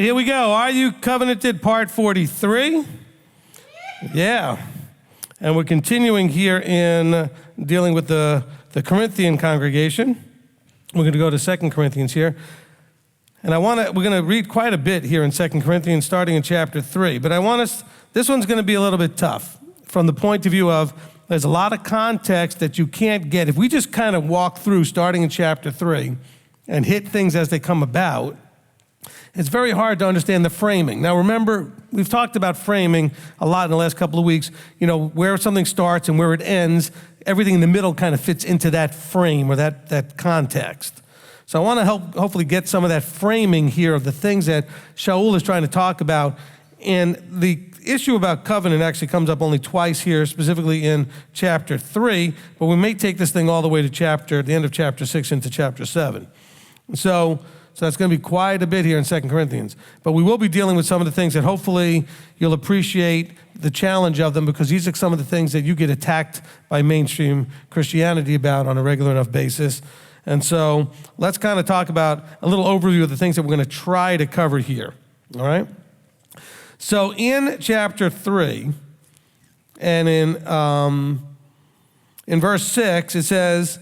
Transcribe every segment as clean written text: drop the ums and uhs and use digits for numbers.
right, here we go. Are You Covenanted, part 43? Yeah. And we're continuing here in dealing with the Corinthian congregation. We're going to go to 2 Corinthians here. And we're going to read quite a bit here in 2 Corinthians, starting in chapter 3. But this one's going to be a little bit tough from the point of view of there's a lot of context that you can't get. If we just kind of walk through, starting in chapter 3, and hit things as they come about, it's very hard to understand the framing. Now remember, we've talked about framing a lot in the last couple of weeks. You know, where something starts and where it ends, everything in the middle kind of fits into that frame or that context. So I want to hopefully get some of that framing here of the things that Shaul is trying to talk about. And the issue about covenant actually comes up only twice here, specifically in chapter 3, but we may take this thing all the way to the end of chapter 6 into chapter 7. So that's going to be quite a bit here in 2 Corinthians. But we will be dealing with some of the things that hopefully you'll appreciate the challenge of them, because these are some of the things that you get attacked by mainstream Christianity about on a regular enough basis. And so let's kind of talk about a little overview of the things that we're going to try to cover here. All right? So in chapter 3 and in verse 6, it says,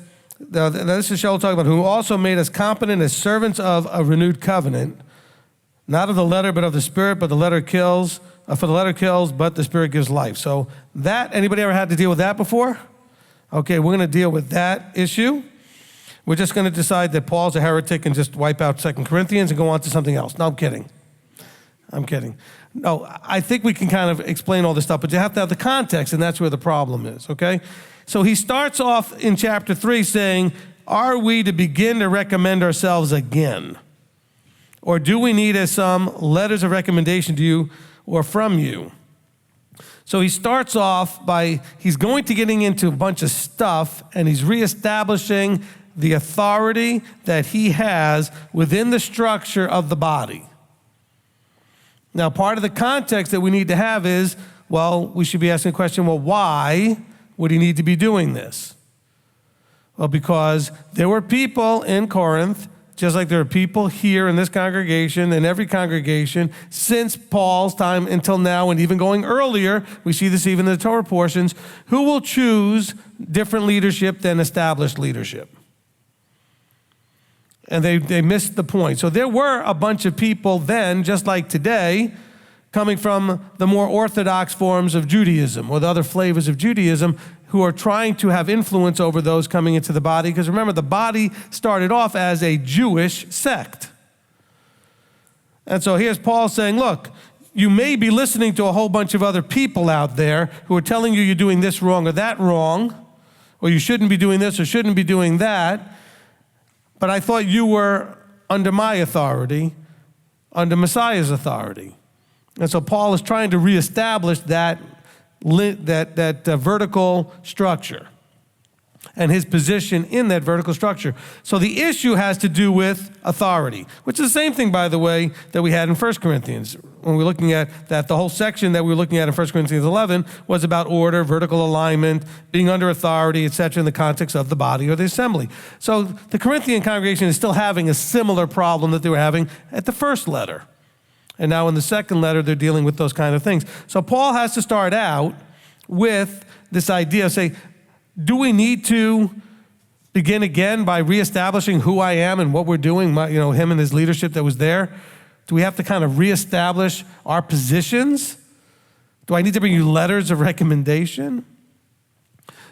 now, this is Shaul talking about, who also made us competent as servants of a renewed covenant, not of the letter, but of the Spirit, but the letter kills, for the letter kills, but the Spirit gives life. So that, anybody ever had to deal with that before? Okay, we're going to deal with that issue. We're just going to decide that Paul's a heretic and just wipe out 2 Corinthians and go on to something else. No, I'm kidding. No, I think we can kind of explain all this stuff, but you have to have the context, and that's where the problem is, okay? So he starts off in chapter 3 saying, are we to begin to recommend ourselves again? Or do we need some letters of recommendation to you or from you? So he starts off he's going to getting into a bunch of stuff, and he's reestablishing the authority that he has within the structure of the body. Now, part of the context that we need to have is, well, we should be asking the question, well, why would he need to be doing this? Well, because there were people in Corinth, just like there are people here in this congregation and every congregation since Paul's time until now, and even going earlier, we see this even in the Torah portions, who will choose different leadership than established leadership. And they missed the point. So there were a bunch of people then, just like today, coming from the more orthodox forms of Judaism or the other flavors of Judaism, who are trying to have influence over those coming into the body. Because remember, the body started off as a Jewish sect. And so here's Paul saying, look, you may be listening to a whole bunch of other people out there who are telling you you're doing this wrong or that wrong, or you shouldn't be doing this or shouldn't be doing that. But I thought you were under my authority, under Messiah's authority. And so Paul is trying to reestablish that vertical structure and his position in that vertical structure. So the issue has to do with authority, which is the same thing, by the way, that we had in 1 Corinthians. When we're looking at that, the whole section that we were looking at in 1 Corinthians 11 was about order, vertical alignment, being under authority, etc., in the context of the body or the assembly. So the Corinthian congregation is still having a similar problem that they were having at the first letter. And now in the second letter, they're dealing with those kind of things. So Paul has to start out with this idea of say, do we need to begin again by reestablishing who I am and what we're doing, him and his leadership that was there? Do we have to kind of reestablish our positions? Do I need to bring you letters of recommendation?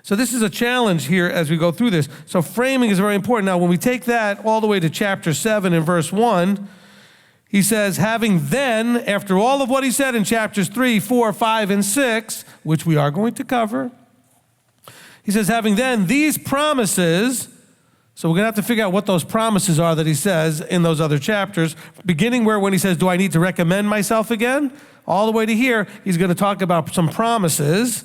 So this is a challenge here as we go through this. So framing is very important. Now, when we take that all the way to chapter 7 and verse 1, he says, having then, after all of what he said in chapters 3, 4, 5, and 6, which we are going to cover, he says, having then these promises, so we're going to have to figure out what those promises are that he says in those other chapters, beginning when he says, do I need to recommend myself again? All the way to here, he's going to talk about some promises.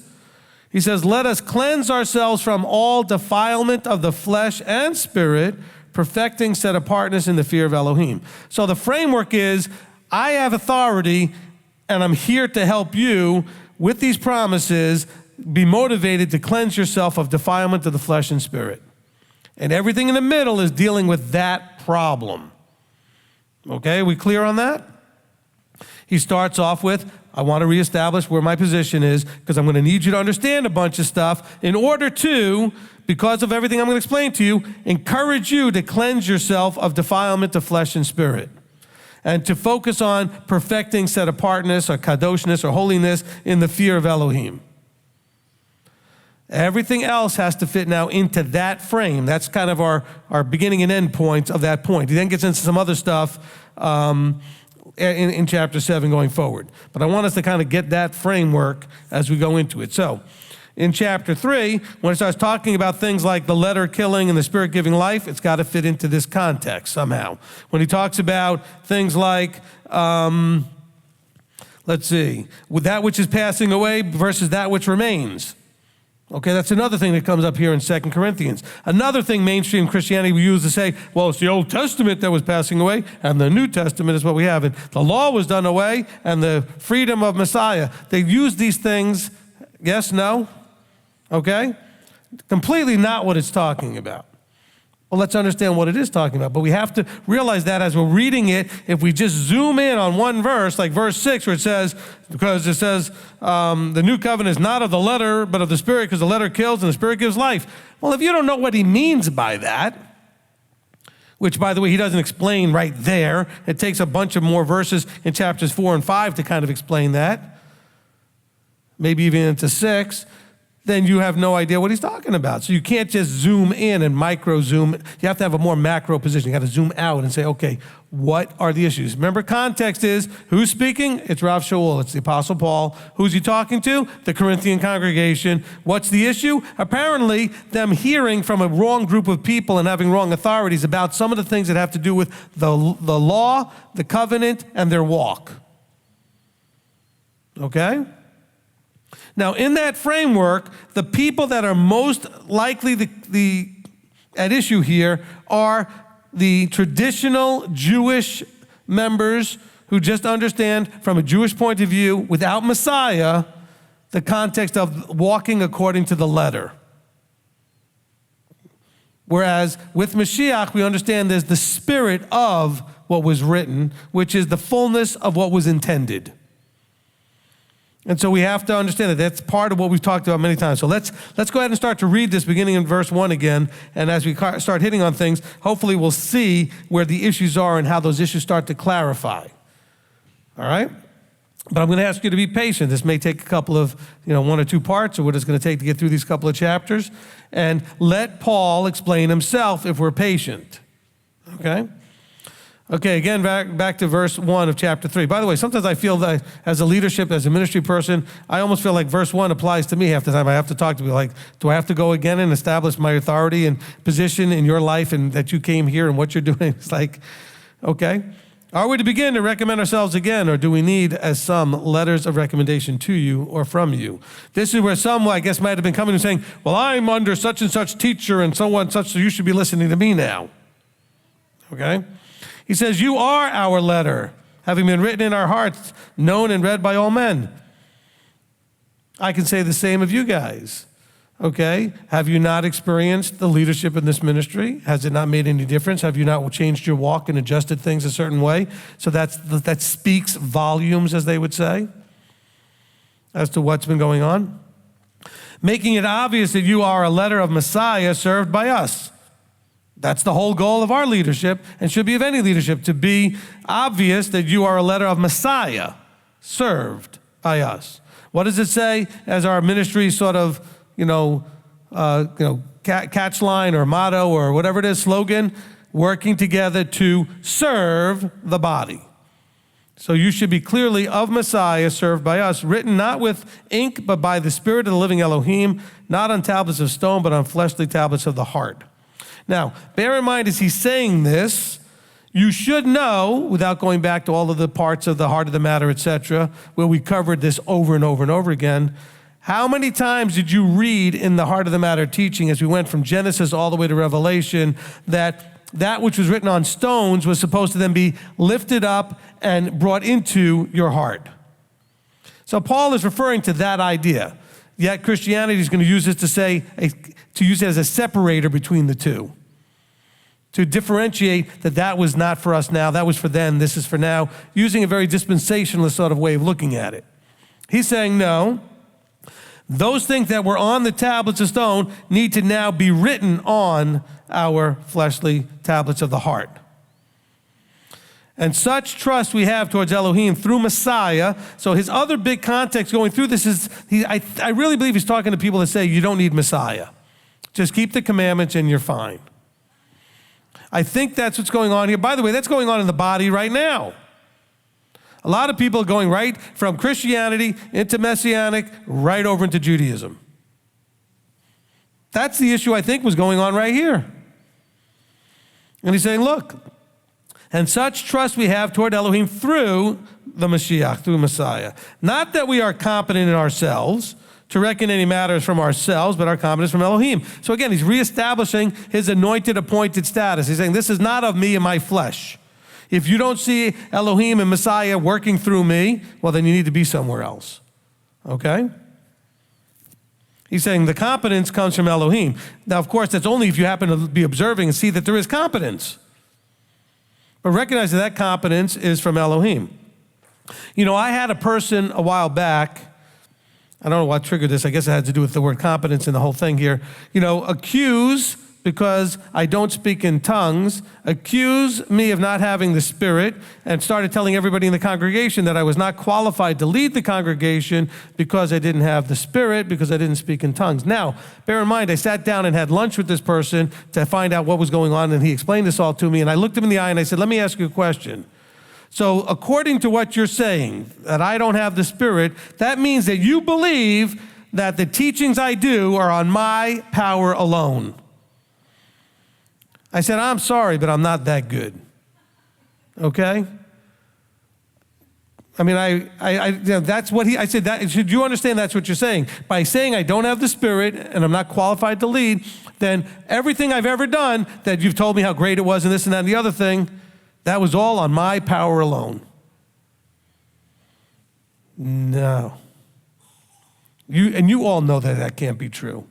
He says, let us cleanse ourselves from all defilement of the flesh and spirit, perfecting set apartness in the fear of Elohim. So the framework is, I have authority, and I'm here to help you with these promises, be motivated to cleanse yourself of defilement of the flesh and spirit. And everything in the middle is dealing with that problem. Okay, we clear on that? He starts off with, I want to reestablish where my position is because I'm going to need you to understand a bunch of stuff in order to, because of everything I'm going to explain to you, encourage you to cleanse yourself of defilement of flesh and spirit and to focus on perfecting set apartness or kadoshness or holiness in the fear of Elohim. Everything else has to fit now into that frame. That's kind of our beginning and end points of that point. He then gets into some other stuff in chapter 7 going forward. But I want us to kind of get that framework as we go into it. So in chapter 3, when it starts talking about things like the letter killing and the spirit giving life, it's got to fit into this context somehow. When he talks about things like, let's see, with that which is passing away versus that which remains. Okay, that's another thing that comes up here in 2 Corinthians. Another thing mainstream Christianity we use to say, well, it's the Old Testament that was passing away, and the New Testament is what we have. And the law was done away, and the freedom of Messiah. They use these things, yes, no? Okay? Completely not what it's talking about. Well, let's understand what it is talking about. But we have to realize that as we're reading it, if we just zoom in on one verse, like verse 6, where it says, because it says, the new covenant is not of the letter, but of the spirit, because the letter kills and the spirit gives life. Well, if you don't know what he means by that, which, by the way, he doesn't explain right there. It takes a bunch of more verses in chapters 4 and 5 to kind of explain that, maybe even into 6. Then you have no idea what he's talking about. So you can't just zoom in and micro zoom. You have to have a more macro position. You got to zoom out and say, okay, what are the issues? Remember, context is who's speaking? It's Rav Shaul. It's the Apostle Paul. Who's he talking to? The Corinthian congregation. What's the issue? Apparently, them hearing from a wrong group of people and having wrong authorities about some of the things that have to do with the law, the covenant, and their walk. Okay? Now, in that framework, the people that are most likely at issue here are the traditional Jewish members who just understand from a Jewish point of view, without Messiah, the context of walking according to the letter. Whereas with Mashiach, we understand there's the spirit of what was written, which is the fullness of what was intended. And so we have to understand that that's part of what we've talked about many times. So let's go ahead and start to read this beginning in verse 1 again. And as we start hitting on things, hopefully we'll see where the issues are and how those issues start to clarify. All right? But I'm going to ask you to be patient. This may take a couple of, 1 or 2 parts or what it's going to take to get through these couple of chapters. And let Paul explain himself if we're patient. Okay? Okay, again, back to verse 1 of chapter 3. By the way, sometimes I feel that as a leadership, as a ministry person, I almost feel like verse 1 applies to me half the time. I have to talk to people like, do I have to go again and establish my authority and position in your life and that you came here and what you're doing? It's like, okay. Are we to begin to recommend ourselves again, or do we need, as some, letters of recommendation to you or from you? This is where some, I guess, might have been coming and saying, well, I'm under such and such teacher and so on and such, so you should be listening to me now. Okay? He says, you are our letter, having been written in our hearts, known and read by all men. I can say the same of you guys. Okay? Have you not experienced the leadership in this ministry? Has it not made any difference? Have you not changed your walk and adjusted things a certain way? So that speaks volumes, as they would say, as to what's been going on. Making it obvious that you are a letter of Messiah served by us. That's the whole goal of our leadership, and should be of any leadership, to be obvious that you are a letter of Messiah served by us. What does it say as our ministry sort of, catch line or motto or whatever it is, slogan? Working together to serve the body. So you should be clearly of Messiah served by us, written not with ink, but by the Spirit of the living Elohim, not on tablets of stone, but on fleshly tablets of the heart. Now, bear in mind as he's saying this, you should know, without going back to all of the parts of the heart of the matter, etc., where we covered this over and over and over again, how many times did you read in the heart of the matter teaching as we went from Genesis all the way to Revelation that which was written on stones was supposed to then be lifted up and brought into your heart? So Paul is referring to that idea. Yet Christianity is going to use this to use it as a separator between the two. to differentiate that was not for us now, that was for then, this is for now, using a very dispensationalist sort of way of looking at it. He's saying, no, those things that were on the tablets of stone need to now be written on our fleshly tablets of the heart. And such trust we have towards Elohim through Messiah. So his other big context going through this is, I really believe he's talking to people that say you don't need Messiah. Just keep the commandments and you're fine. I think that's what's going on here. By the way, that's going on in the body right now. A lot of people are going right from Christianity into Messianic, right over into Judaism. That's the issue I think was going on right here. And he's saying, look, and such trust we have toward Elohim through the Mashiach, through Messiah. Not that we are competent in ourselves to reckon any matters from ourselves, but our competence from Elohim. So again, he's reestablishing his anointed, appointed status. He's saying, this is not of me and my flesh. If you don't see Elohim and Messiah working through me, well, then you need to be somewhere else. Okay? He's saying the competence comes from Elohim. Now, of course, that's only if you happen to be observing and see that there is competence. But recognize that competence is from Elohim. You know, I had a person a while back, I don't know what triggered this. I guess it had to do with the word competence and the whole thing here. You know, accuse, because I don't speak in tongues, accuse me of not having the Spirit, and started telling everybody in the congregation that I was not qualified to lead the congregation because I didn't have the Spirit, because I didn't speak in tongues. Now, bear in mind, I sat down and had lunch with this person to find out what was going on, and he explained this all to me, and I looked him in the eye and I said, let me ask you a question. So according to what you're saying, that I don't have the Spirit, that means that you believe that the teachings I do are on my power alone. I said, I'm sorry, but I'm not that good. Okay? I mean, that's what I said, that, should you understand that's what you're saying? By saying I don't have the Spirit and I'm not qualified to lead, then everything I've ever done that you've told me how great it was and this and that and the other thing, that was all on my power alone. No. You all know that that can't be true.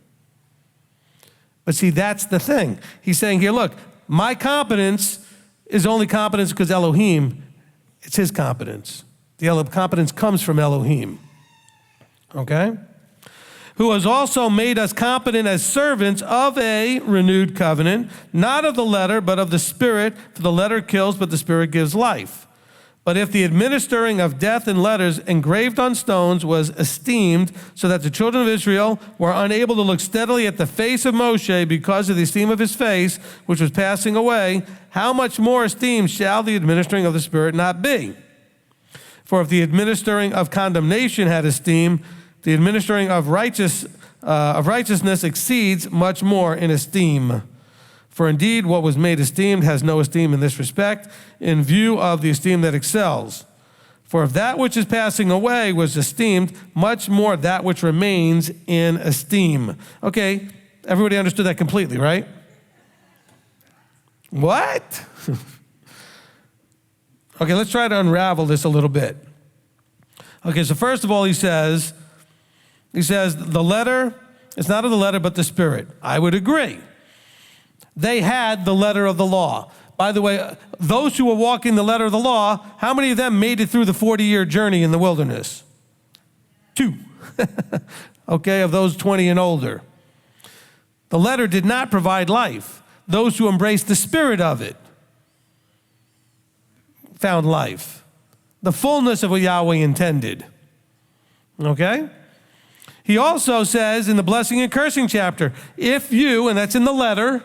But see, that's the thing. He's saying here, look, my competence is only competence because Elohim, it's his competence. The competence comes from Elohim. Okay? Who has also made us competent as servants of a renewed covenant, not of the letter, but of the Spirit, for the letter kills, but the Spirit gives life. But if the administering of death in letters engraved on stones was esteemed, so that the children of Israel were unable to look steadily at the face of Moshe because of the esteem of his face, which was passing away, how much more esteemed shall the administering of the Spirit not be? For if the administering of condemnation had esteem, the administering of righteousness exceeds much more in esteem. For indeed, what was made esteemed has no esteem in this respect, in view of the esteem that excels. For if that which is passing away was esteemed, much more that which remains in esteem. Okay, everybody understood that completely, right? What? Okay, let's try to unravel this a little bit. Okay, so first of all, he says, the letter, it's not of the letter, but the Spirit. I would agree. They had the letter of the law. By the way, those who were walking the letter of the law, how many of them made it through the 40-year journey in the wilderness? 2. Okay, of those 20 and older. The letter did not provide life. Those who embraced the spirit of it found life. The fullness of what Yahweh intended. Okay? He also says in the blessing and cursing chapter, if you, and that's in the letter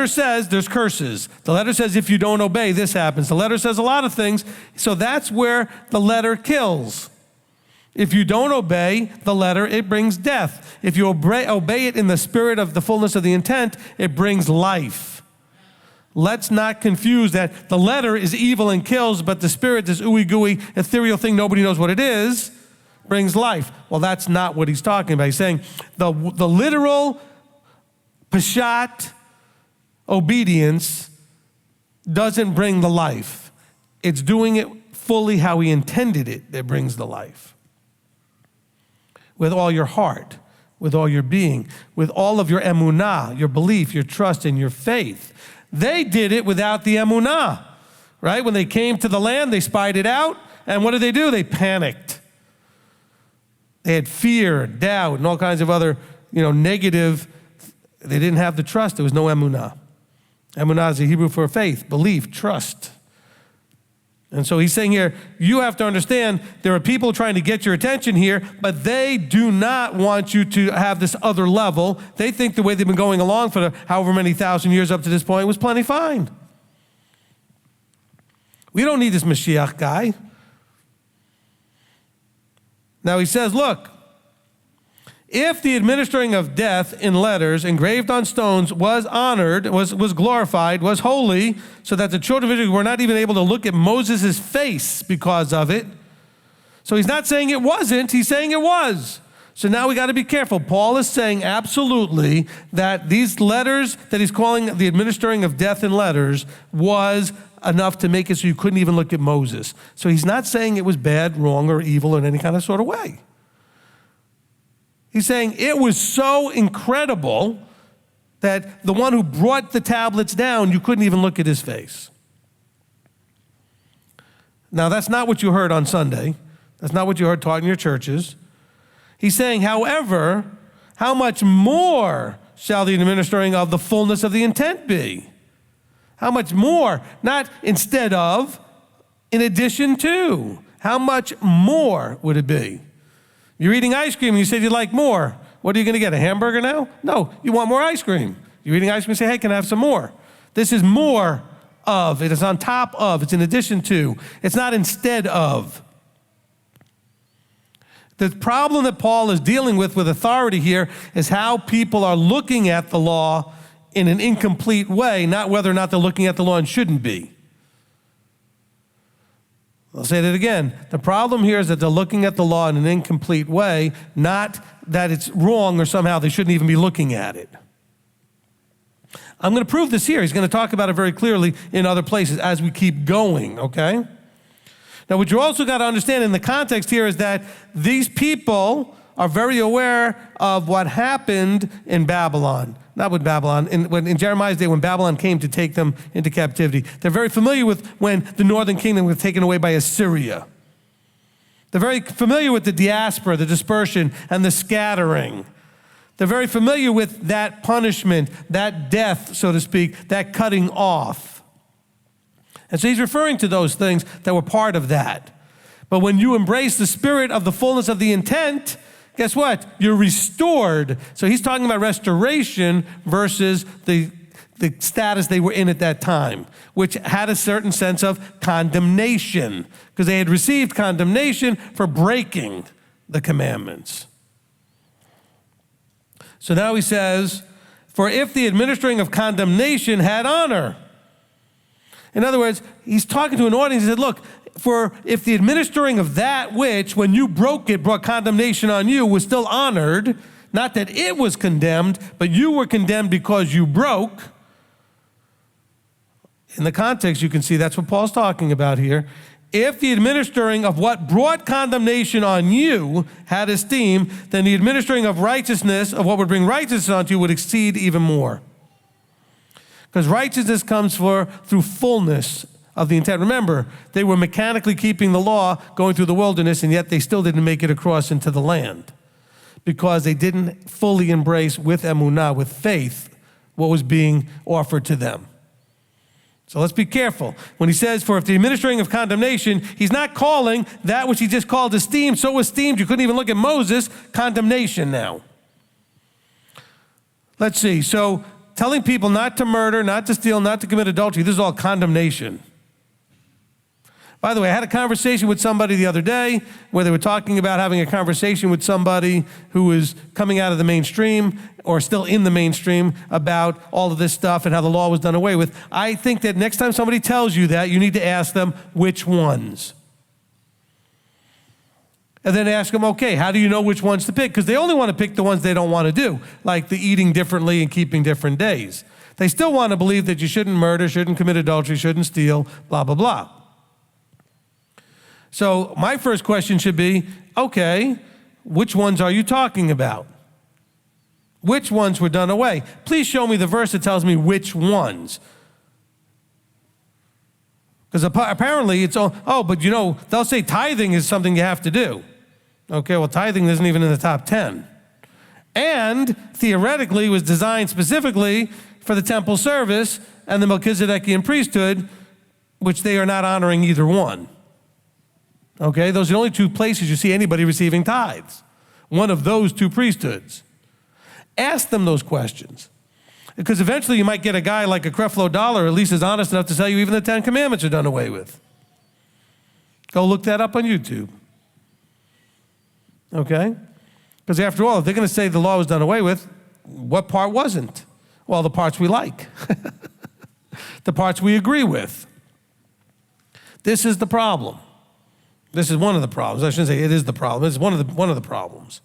says there's curses. The letter says if you don't obey, this happens. The letter says a lot of things. So that's where the letter kills. If you don't obey the letter, it brings death. If you obey it in the spirit of the fullness of the intent, it brings life. Let's not confuse that the letter is evil and kills, but the spirit, this ooey gooey ethereal thing, nobody knows what it is, brings life. Well, that's not what he's talking about. He's saying the literal Peshat obedience doesn't bring the life. It's doing it fully how he intended it that brings the life. With all your heart, with all your being, with all of your emunah, your belief, your trust, and your faith. They did it without the emunah, right? When they came to the land, they spied it out, and what did they do? They panicked. They had fear, doubt, and all kinds of other, negative. They didn't have the trust. There was no emunah. Emunah is the Hebrew for faith, belief, trust. And so he's saying here, you have to understand there are people trying to get your attention here, but they do not want you to have this other level. They think the way they've been going along for however many thousand years up to this point was plenty fine. We don't need this Mashiach guy. Now he says, look, if the administering of death in letters engraved on stones was honored, was glorified, was holy, so that the children of Israel were not even able to look at Moses' face because of it. So he's not saying it wasn't, he's saying it was. So now we got to be careful. Paul is saying absolutely that these letters that he's calling the administering of death in letters was enough to make it so you couldn't even look at Moses. So he's not saying it was bad, wrong, or evil in any kind of sort of way. He's saying it was so incredible that the one who brought the tablets down, you couldn't even look at his face. Now, that's not what you heard on Sunday. That's not what you heard taught in your churches. He's saying, however, how much more shall the administering of the fullness of the intent be? How much more? Not instead of, in addition to. How much more would it be? You're eating ice cream and you said you'd like more. What are you going to get, a hamburger now? No, you want more ice cream. You're eating ice cream and say, hey, can I have some more? This is more of. It is on top of. It's in addition to. It's not instead of. The problem that Paul is dealing with authority here is how people are looking at the law in an incomplete way, not whether or not they're looking at the law and shouldn't be. I'll say that again. The problem here is that they're looking at the law in an incomplete way, not that it's wrong or somehow they shouldn't even be looking at it. I'm going to prove this here. He's going to talk about it very clearly in other places as we keep going, okay? Now, what you also got to understand in the context here is that these people are very aware of what happened in Babylon. Not with Babylon, in Jeremiah's day when Babylon came to take them into captivity. They're very familiar with when the northern kingdom was taken away by Assyria. They're very familiar with the diaspora, the dispersion, and the scattering. They're very familiar with that punishment, that death, so to speak, that cutting off. And so he's referring to those things that were part of that. But when you embrace the spirit of the fullness of the intent, guess what? You're restored. So he's talking about restoration versus the status they were in at that time, which had a certain sense of condemnation, because they had received condemnation for breaking the commandments. So now he says, for if the administering of condemnation had honor. In other words, he's talking to an audience. He said, look, for if the administering of that which, when you broke it, brought condemnation on you, was still honored, not that it was condemned, but you were condemned because you broke. In the context, you can see that's what Paul's talking about here. If the administering of what brought condemnation on you had esteem, then the administering of righteousness, of what would bring righteousness onto you, would exceed even more. Because righteousness comes through fullness of the intent. Remember, they were mechanically keeping the law, going through the wilderness, and yet they still didn't make it across into the land because they didn't fully embrace with emunah, with faith, what was being offered to them. So let's be careful. When he says, for if the administering of condemnation, he's not calling that which he just called esteemed, so esteemed you couldn't even look at Moses, condemnation now. Let's see. So telling people not to murder, not to steal, not to commit adultery, this is all condemnation. By the way, I had a conversation with somebody the other day where they were talking about having a conversation with somebody who was coming out of the mainstream or still in the mainstream about all of this stuff and how the law was done away with. I think that next time somebody tells you that, you need to ask them which ones. And then ask them, okay, how do you know which ones to pick? Because they only want to pick the ones they don't want to do, like the eating differently and keeping different days. They still want to believe that you shouldn't murder, shouldn't commit adultery, shouldn't steal, blah, blah, blah. So my first question should be, okay, which ones are you talking about? Which ones were done away? Please show me the verse that tells me which ones. Because apparently it's all, but they'll say tithing is something you have to do. Okay, well, tithing isn't even in the top 10. And theoretically was designed specifically for the temple service and the Melchizedekian priesthood, which they are not honoring either one. Okay, those are the only two places you see anybody receiving tithes. One of those two priesthoods. Ask them those questions. Because eventually you might get a guy like a Creflo Dollar, at least is honest enough to tell you even the 10 Commandments are done away with. Go look that up on YouTube. Okay? Because after all, if they're going to say the law was done away with, what part wasn't? Well, the parts we like. The parts we agree with. This is the problem. This is one of the problems. I shouldn't say it is the problem. It's one of the problems.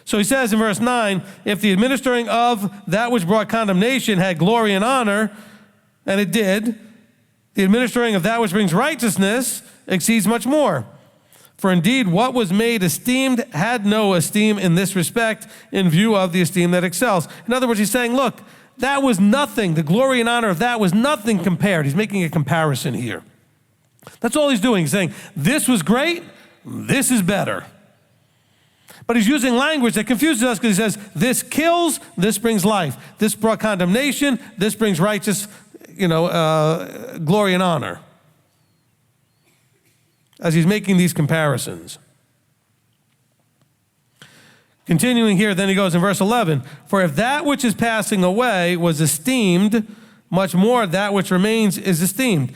So he says in verse 9, if the administering of that which brought condemnation had glory and honor, and it did, the administering of that which brings righteousness exceeds much more. For indeed, what was made esteemed had no esteem in this respect in view of the esteem that excels. In other words, he's saying, look, that was nothing. The glory and honor of that was nothing compared. He's making a comparison here. That's all he's doing. He's saying, this was great, this is better. But he's using language that confuses us because he says, this kills, this brings life. This brought condemnation, this brings righteous, glory and honor. As he's making these comparisons. Continuing here, then he goes in verse 11, for if that which is passing away was esteemed, much more that which remains is esteemed.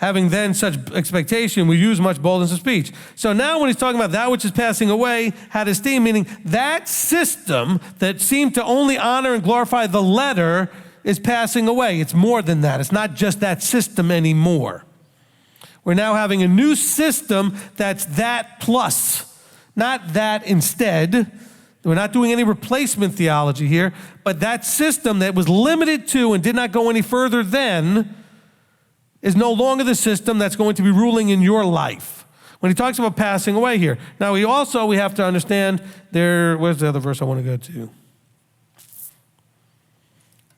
Having then such expectation, we use much boldness of speech. So now when he's talking about that which is passing away had esteem, meaning that system that seemed to only honor and glorify the letter is passing away. It's more than that. It's not just that system anymore. We're now having a new system that's that plus, not that instead. We're not doing any replacement theology here, but that system that was limited to and did not go any further than is no longer the system that's going to be ruling in your life. When he talks about passing away here. Now, we have to understand where's the other verse I want to go to?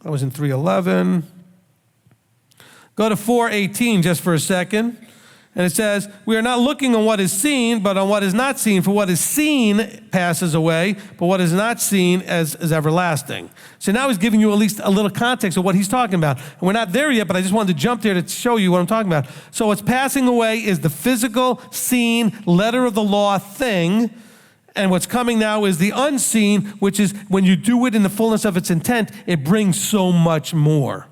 I was in 3:11. Go to 4:18 just for a second. And it says, we are not looking on what is seen, but on what is not seen. For what is seen passes away, but what is not seen is everlasting. So now he's giving you at least a little context of what he's talking about. And we're not there yet, but I just wanted to jump there to show you what I'm talking about. So what's passing away is the physical, seen, letter of the law thing. And what's coming now is the unseen, which is when you do it in the fullness of its intent, it brings so much more.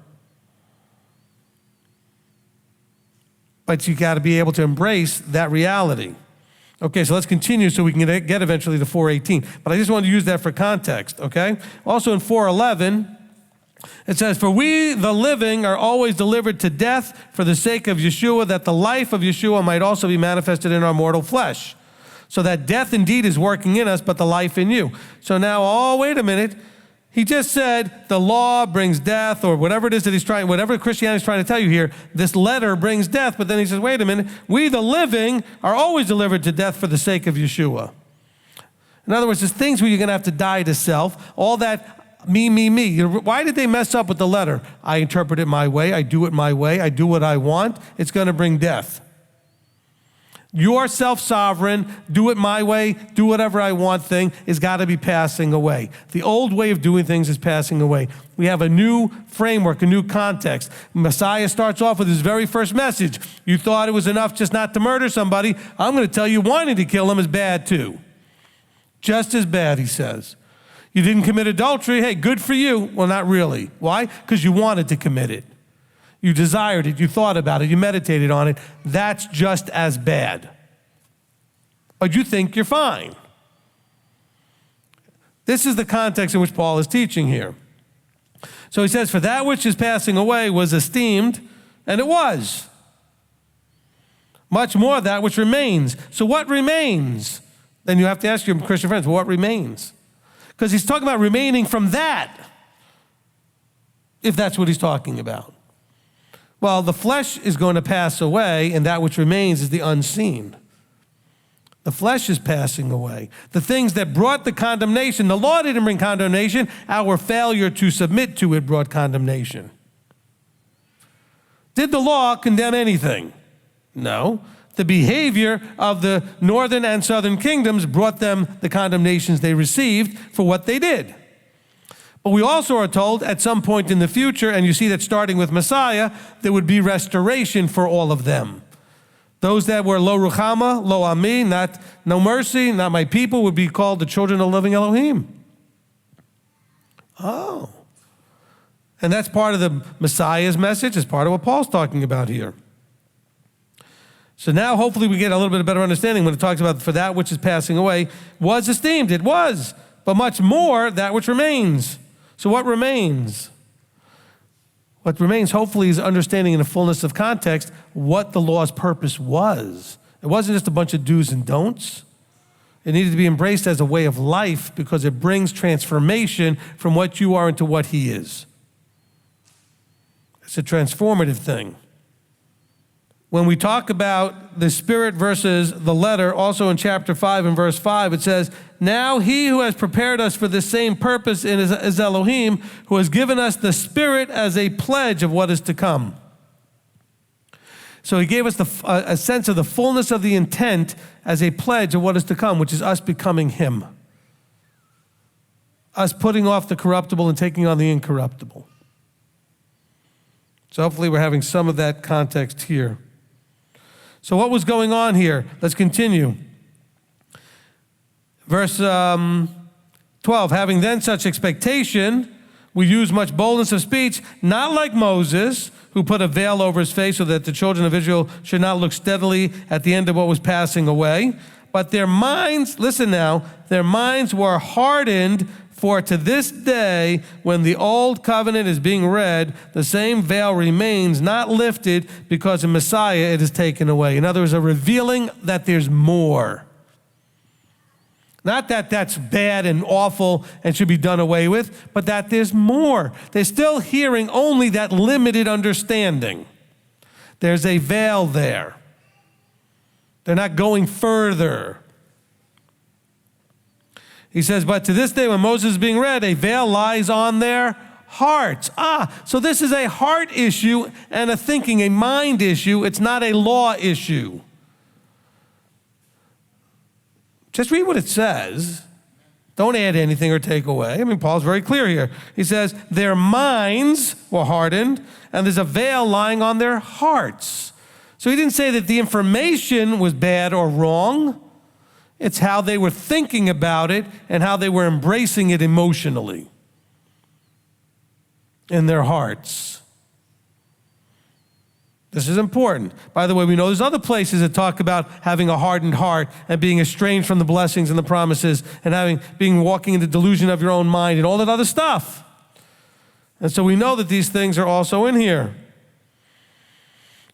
But you got to be able to embrace that reality. Okay, so let's continue so we can get eventually to 4:18. But I just wanted to use that for context, okay? Also in 4:11, it says, for we, the living, are always delivered to death for the sake of Yeshua, that the life of Yeshua might also be manifested in our mortal flesh. So that death indeed is working in us, but the life in you. So now, wait a minute. He just said the law brings death, or whatever it is that whatever Christianity is trying to tell you here, this letter brings death. But then he says, wait a minute, we the living are always delivered to death for the sake of Yeshua. In other words, there's things where you're going to have to die to self. All that me. Why did they mess up with the letter? I interpret it my way. I do it my way. I do what I want. It's going to bring death. Your self-sovereign, do it my way, do whatever I want thing is got to be passing away. The old way of doing things is passing away. We have a new framework, a new context. Messiah starts off with his very first message. You thought it was enough just not to murder somebody. I'm going to tell you wanting to kill them is bad too. Just as bad, he says. You didn't commit adultery. Hey, good for you. Well, not really. Why? Because you wanted to commit it. You desired it, you thought about it, you meditated on it. That's just as bad. But you think you're fine. This is the context in which Paul is teaching here. So he says, for that which is passing away was esteemed, and it was. Much more that which remains. So what remains? Then you have to ask your Christian friends, what remains? Because he's talking about remaining from that, if that's what he's talking about. Well, the flesh is going to pass away, and that which remains is the unseen. The flesh is passing away. The things that brought the condemnation, the law didn't bring condemnation. Our failure to submit to it brought condemnation. Did the law condemn anything? No. The behavior of the northern and southern kingdoms brought them the condemnations they received for what they did. But we also are told at some point in the future, and you see that starting with Messiah, there would be restoration for all of them. Those that were lo ruchama, lo ami, not no mercy, not my people, would be called the children of the living Elohim. Oh. And that's part of the Messiah's message. It's part of what Paul's talking about here. So now hopefully we get a little bit of better understanding when it talks about for that which is passing away was esteemed. It was, but much more that which remains. So what remains? What remains hopefully is understanding in the fullness of context what the law's purpose was. It wasn't just a bunch of do's and don'ts. It needed to be embraced as a way of life because it brings transformation from what you are into what he is. It's a transformative thing. When we talk about the spirit versus the letter, also in chapter 5 and verse 5, it says, now he who has prepared us for this same purpose is Elohim, who has given us the spirit as a pledge of what is to come. So he gave us a sense of the fullness of the intent as a pledge of what is to come, which is us becoming him. Us putting off the corruptible and taking on the incorruptible. So hopefully we're having some of that context here. So what was going on here? Let's continue. Verse 12, having then such expectation, we use much boldness of speech, not like Moses, who put a veil over his face so that the children of Israel should not look steadily at the end of what was passing away. But their minds, listen now, their minds were hardened. For to this day, when the old covenant is being read, the same veil remains not lifted because in Messiah it is taken away. In other words, a revealing that there's more. Not that that's bad and awful and should be done away with, but that there's more. They're still hearing only that limited understanding. There's a veil there. They're not going further. He says, but to this day when Moses is being read, a veil lies on their hearts. So this is a heart issue and a thinking, a mind issue. It's not a law issue. Just read what it says. Don't add anything or take away. I mean, Paul's very clear here. He says, their minds were hardened, and there's a veil lying on their hearts. So he didn't say that the information was bad or wrong. It's how they were thinking about it and how they were embracing it emotionally in their hearts. This is important. By the way, we know there's other places that talk about having a hardened heart and being estranged from the blessings and the promises and being walking in the delusion of your own mind and all that other stuff. And so we know that these things are also in here.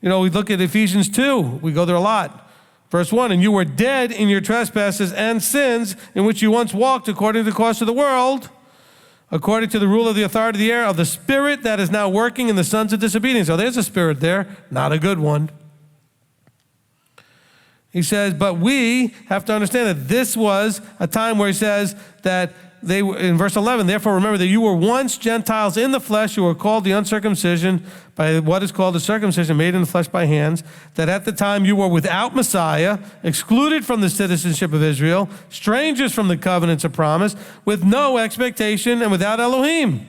You know, we look at Ephesians 2. We go there a lot. Verse 1, and you were dead in your trespasses and sins in which you once walked according to the course of the world, according to the rule of the authority of the air, of the spirit that is now working in the sons of disobedience. So there's a spirit there, not a good one. He says, but we have to understand that this was a time where he says that they were, in verse 11, therefore remember that you were once Gentiles in the flesh, who were called the uncircumcision by what is called the circumcision made in the flesh by hands, that at the time you were without Messiah, excluded from the citizenship of Israel, strangers from the covenants of promise, with no expectation and without Elohim.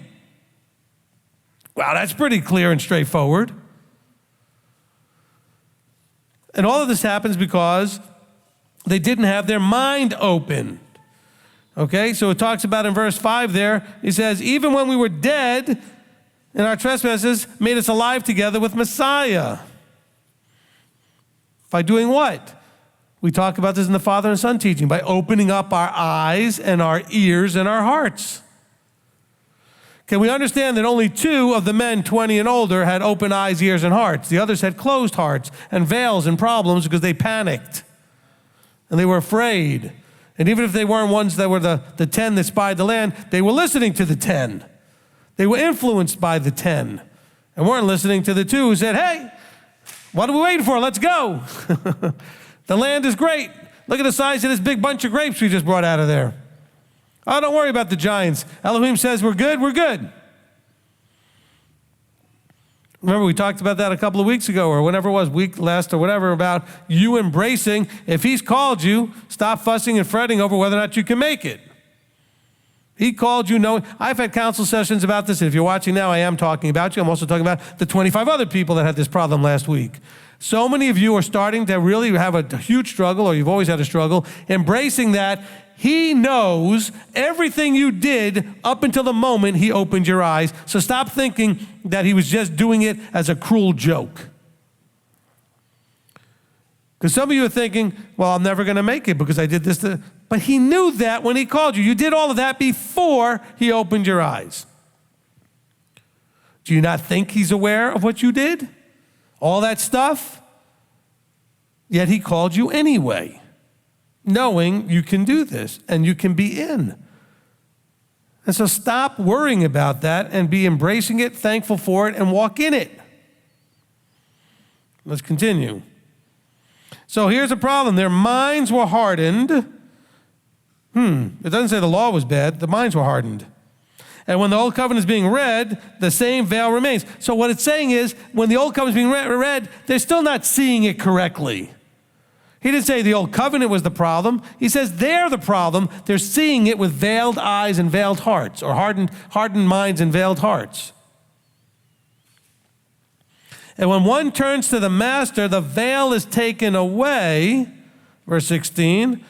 Wow, that's pretty clear and straightforward. And all of this happens because they didn't have their mind open. Okay, so it talks about in verse 5 there, he says, even when we were dead in our trespasses, made us alive together with Messiah. By doing what? We talk about this in the Father and Son teaching, by opening up our eyes and our ears and our hearts. Can we understand that only 2 of the men 20 and older had open eyes, ears, and hearts? The others had closed hearts and veils and problems because they panicked and they were afraid. And even if they weren't ones that were the 10 that spied the land, they were listening to the 10. They were influenced by the 10 and weren't listening to the 2 who said, hey, what are we waiting for? Let's go. The land is great. Look at the size of this big bunch of grapes we just brought out of there. Oh, don't worry about the giants. Elohim says we're good, we're good. Remember, we talked about that a couple of weeks ago, or whenever it was, week last or whatever, about you embracing, if he's called you, stop fussing and fretting over whether or not you can make it. He called you knowing. I've had counsel sessions about this. If you're watching now, I am talking about you. I'm also talking about the 25 other people that had this problem last week. So many of you are starting to really have a huge struggle, or you've always had a struggle, embracing that he knows everything you did up until the moment he opened your eyes. So stop thinking that he was just doing it as a cruel joke. Because some of you are thinking, well, I'm never going to make it because I did this. But he knew that when he called you. You did all of that before he opened your eyes. Do you not think he's aware of what you did? All that stuff? Yet he called you anyway, knowing you can do this and you can be in. And so stop worrying about that and be embracing it, thankful for it, and walk in it. Let's continue. So here's a problem. Their minds were hardened. It doesn't say the law was bad. The minds were hardened. And when the Old Covenant is being read, the same veil remains. So what it's saying is, when the Old Covenant is being read, they're still not seeing it correctly. He didn't say the Old Covenant was the problem. He says they're the problem. They're seeing it with veiled eyes and veiled hearts, or hardened minds and veiled hearts. And when one turns to the Master, the veil is taken away. Verse 16.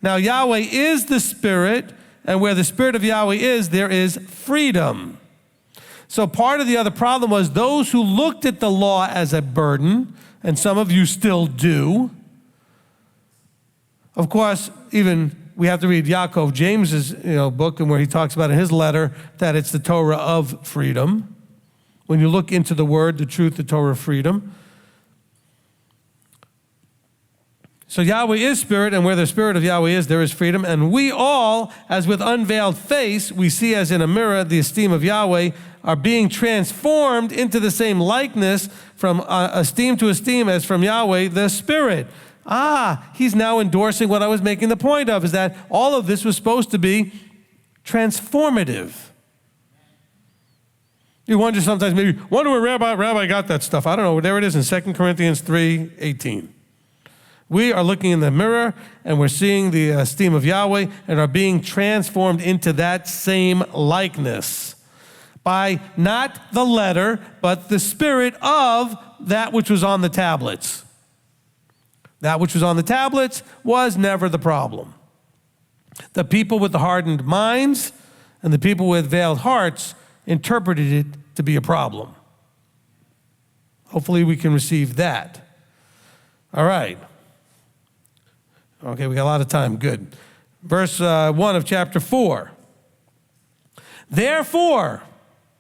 Now Yahweh is the Spirit, and where the Spirit of Yahweh is, there is freedom. So part of the other problem was those who looked at the law as a burden, and some of you still do. Of course, even we have to read Yaakov James's book, and where he talks about in his letter that it's the Torah of freedom. When you look into the word, the truth, the Torah of freedom. So Yahweh is Spirit, and where the Spirit of Yahweh is, there is freedom. And we all, as with unveiled face, we see as in a mirror the esteem of Yahweh, are being transformed into the same likeness from esteem to esteem as from Yahweh, the Spirit. He's now endorsing what I was making the point of, is that all of this was supposed to be transformative. You wonder sometimes, maybe, wonder where Rabbi got that stuff. I don't know. There it is in 2 Corinthians 3:18. We are looking in the mirror, and we're seeing the esteem of Yahweh, and are being transformed into that same likeness by not the letter, but the spirit of that which was on the tablets. That which was on the tablets was never the problem. The people with the hardened minds and the people with veiled hearts interpreted it to be a problem. Hopefully we can receive that. All right. Okay, we got a lot of time. Good. Verse 1 of chapter 4. Therefore,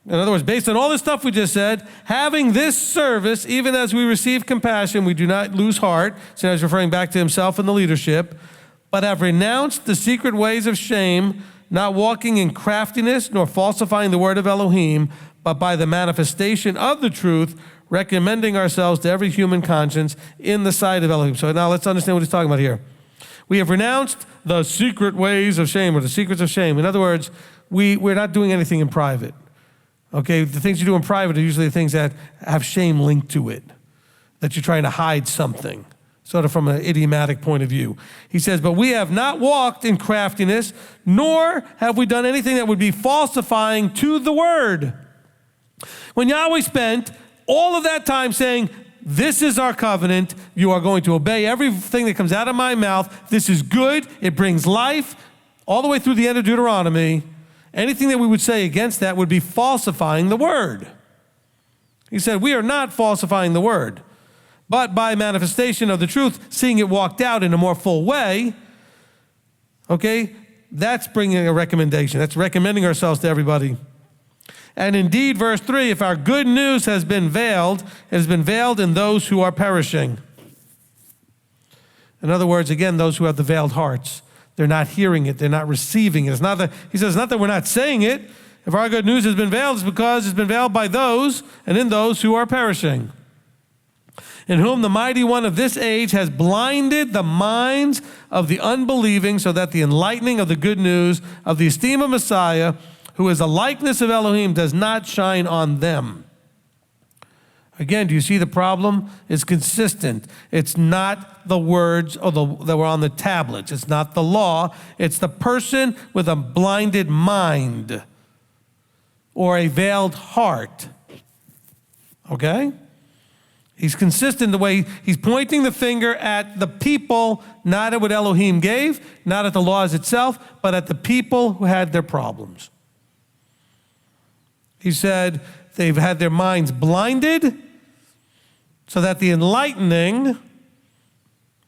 in other words, based on all the stuff we just said, having this service, even as we receive compassion, we do not lose heart. So now he's referring back to himself and the leadership, but have renounced the secret ways of shame, not walking in craftiness, nor falsifying the word of Elohim, but by the manifestation of the truth, recommending ourselves to every human conscience in the sight of Elohim. So now let's understand what he's talking about here. We have renounced the secret ways of shame, or the secrets of shame. In other words, we're not doing anything in private. Okay, the things you do in private are usually the things that have shame linked to it, that you're trying to hide something, sort of from an idiomatic point of view. He says, but we have not walked in craftiness, nor have we done anything that would be falsifying to the word. When Yahweh spent all of that time saying, this is our covenant, you are going to obey everything that comes out of my mouth, this is good, it brings life, all the way through the end of Deuteronomy, anything that we would say against that would be falsifying the word. He said, we are not falsifying the word, but by manifestation of the truth, seeing it walked out in a more full way, okay, that's bringing a recommendation. That's recommending ourselves to everybody. And indeed, verse 3, if our good news has been veiled, it has been veiled in those who are perishing. In other words, again, those who have the veiled hearts. They're not hearing it. They're not receiving it. It's not that, he says, it's not that we're not saying it. If our good news has been veiled, it's because it's been veiled by those and in those who are perishing, in whom the mighty one of this age has blinded the minds of the unbelieving, so that the enlightening of the good news of the esteem of Messiah, who is the likeness of Elohim, does not shine on them. Again, do you see the problem? It's consistent. It's not the words that were on the tablets. It's not the law. It's the person with a blinded mind or a veiled heart. Okay? He's consistent the way he's pointing the finger at the people, not at what Elohim gave, not at the laws itself, but at the people who had their problems. He said they've had their minds blinded so that the enlightening,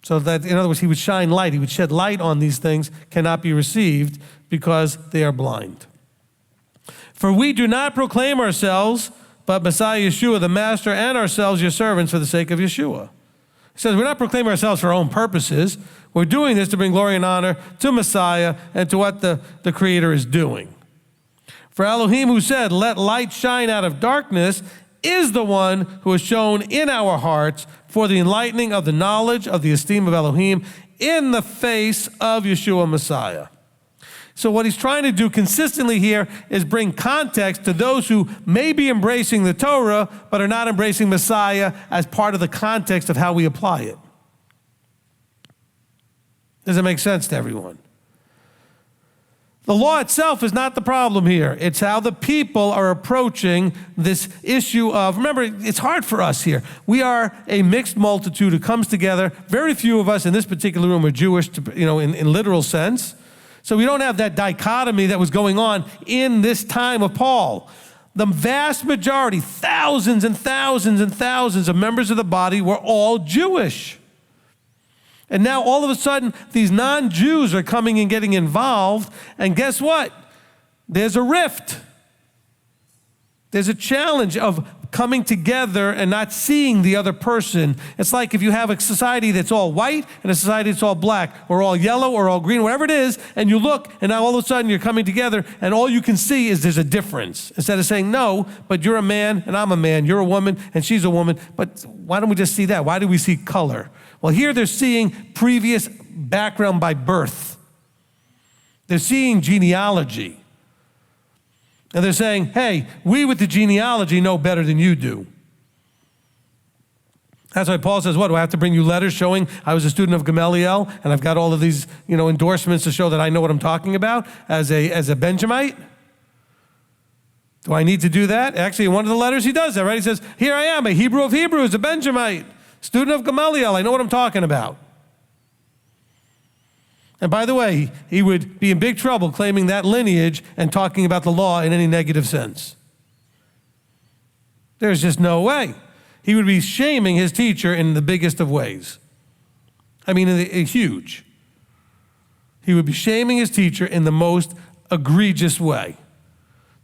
so that, in other words, he would shine light, he would shed light on these things, cannot be received because they are blind. For we do not proclaim ourselves, but Messiah Yeshua, the Master, and ourselves, your servants, for the sake of Yeshua. He says we're not proclaiming ourselves for our own purposes. We're doing this to bring glory and honor to Messiah and to what the Creator is doing. For Elohim, who said, let light shine out of darkness, is the one who is shown in our hearts for the enlightening of the knowledge of the esteem of Elohim in the face of Yeshua Messiah. So what he's trying to do consistently here is bring context to those who may be embracing the Torah but are not embracing Messiah as part of the context of how we apply it. Does it make sense to everyone? The law itself is not the problem here. It's how the people are approaching this issue of, remember, it's hard for us here. We are a mixed multitude who comes together. Very few of us in this particular room are Jewish, in literal sense. So we don't have that dichotomy that was going on in this time of Paul. The vast majority, thousands and thousands and thousands of members of the body were all Jewish. And now all of a sudden, these non-Jews are coming and getting involved. And guess what? There's a rift. There's a challenge of coming together and not seeing the other person. It's like if you have a society that's all white and a society that's all black or all yellow or all green, whatever it is, and you look and now all of a sudden you're coming together and all you can see is there's a difference. Instead of saying, no, but you're a man and I'm a man, you're a woman and she's a woman, but why don't we just see that? Why do we see color? Well, here they're seeing previous background by birth. They're seeing genealogy. And they're saying, hey, we with the genealogy know better than you do. That's why Paul says, what, do I have to bring you letters showing I was a student of Gamaliel and I've got all of these, endorsements to show that I know what I'm talking about as a Benjamite? Do I need to do that? Actually, in one of the letters he does that, right? He says, here I am, a Hebrew of Hebrews, a Benjamite, student of Gamaliel, I know what I'm talking about. And by the way, he would be in big trouble claiming that lineage and talking about the law in any negative sense. There's just no way. He would be shaming his teacher in the biggest of ways. I mean, huge. He would be shaming his teacher in the most egregious way.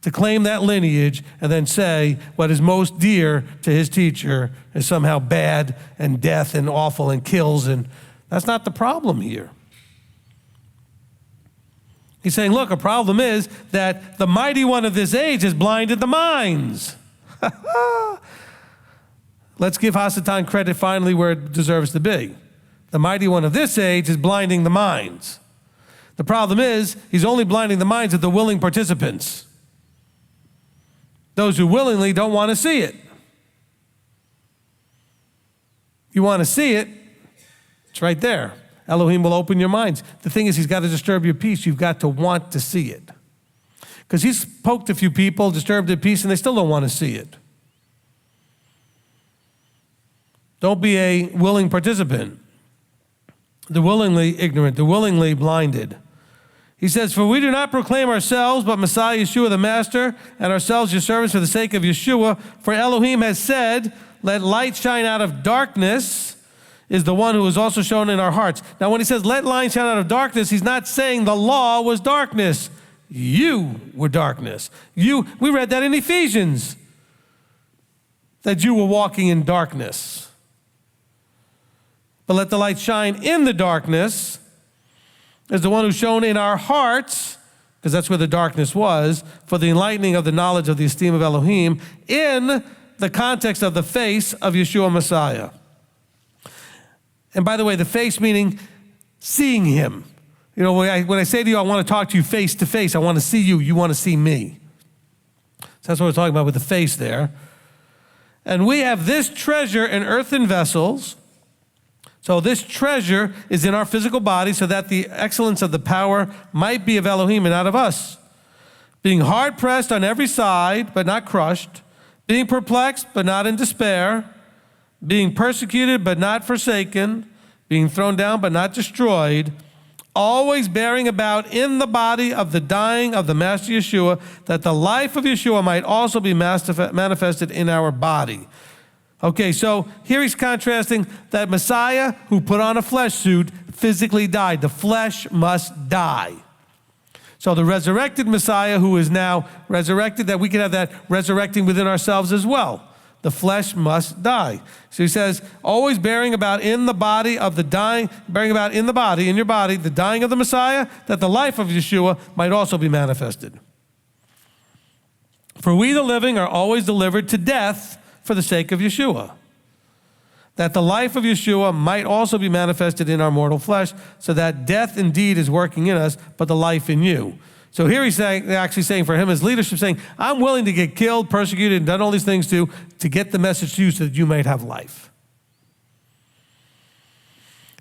To claim that lineage and then say what is most dear to his teacher is somehow bad and death and awful and kills, and that's not the problem here. He's saying, look, a problem is that the mighty one of this age has blinded the minds. Let's give Hasatan credit finally where it deserves to be. The mighty one of this age is blinding the minds. The problem is he's only blinding the minds of the willing participants. Those who willingly don't want to see it. You want to see it, it's right there. Elohim will open your minds. The thing is, he's got to disturb your peace. You've got to want to see it. Because he's poked a few people, disturbed their peace, and they still don't want to see it. Don't be a willing participant. The willingly ignorant, the willingly blinded. He says, for we do not proclaim ourselves, but Messiah Yeshua the Master, and ourselves your servants for the sake of Yeshua. For Elohim has said, let light shine out of darkness, is the one who is also shown in our hearts. Now, when he says, let light shine out of darkness, he's not saying the law was darkness. You were darkness. We read that in Ephesians, that you were walking in darkness. But let the light shine in the darkness, is the one who's shown in our hearts, because that's where the darkness was, for the enlightening of the knowledge of the esteem of Elohim, in the context of the face of Yeshua Messiah. And by the way, the face meaning seeing him. When I say to you, I want to talk to you face to face, I want to see you, you want to see me. So that's what we're talking about with the face there. And we have this treasure in earthen vessels. So this treasure is in our physical body so that the excellence of the power might be of Elohim and not of us. Being hard pressed on every side, but not crushed. Being perplexed, but not in despair. Being persecuted, but not forsaken. Being thrown down, but not destroyed. Always bearing about in the body of the dying of the Master Yeshua, that the life of Yeshua might also be manifested in our body. Okay, so here he's contrasting that Messiah who put on a flesh suit physically died. The flesh must die. So the resurrected Messiah who is now resurrected, that we can have that resurrecting within ourselves as well. The flesh must die. So he says, always bearing about in the body of the dying, bearing about in the body, in your body, the dying of the Messiah, that the life of Yeshua might also be manifested. For we the living are always delivered to death for the sake of Yeshua, that the life of Yeshua might also be manifested in our mortal flesh, so that death indeed is working in us, but the life in you. So here he's actually saying for him as leadership, saying, I'm willing to get killed, persecuted, and done all these things to get the message to you so that you might have life.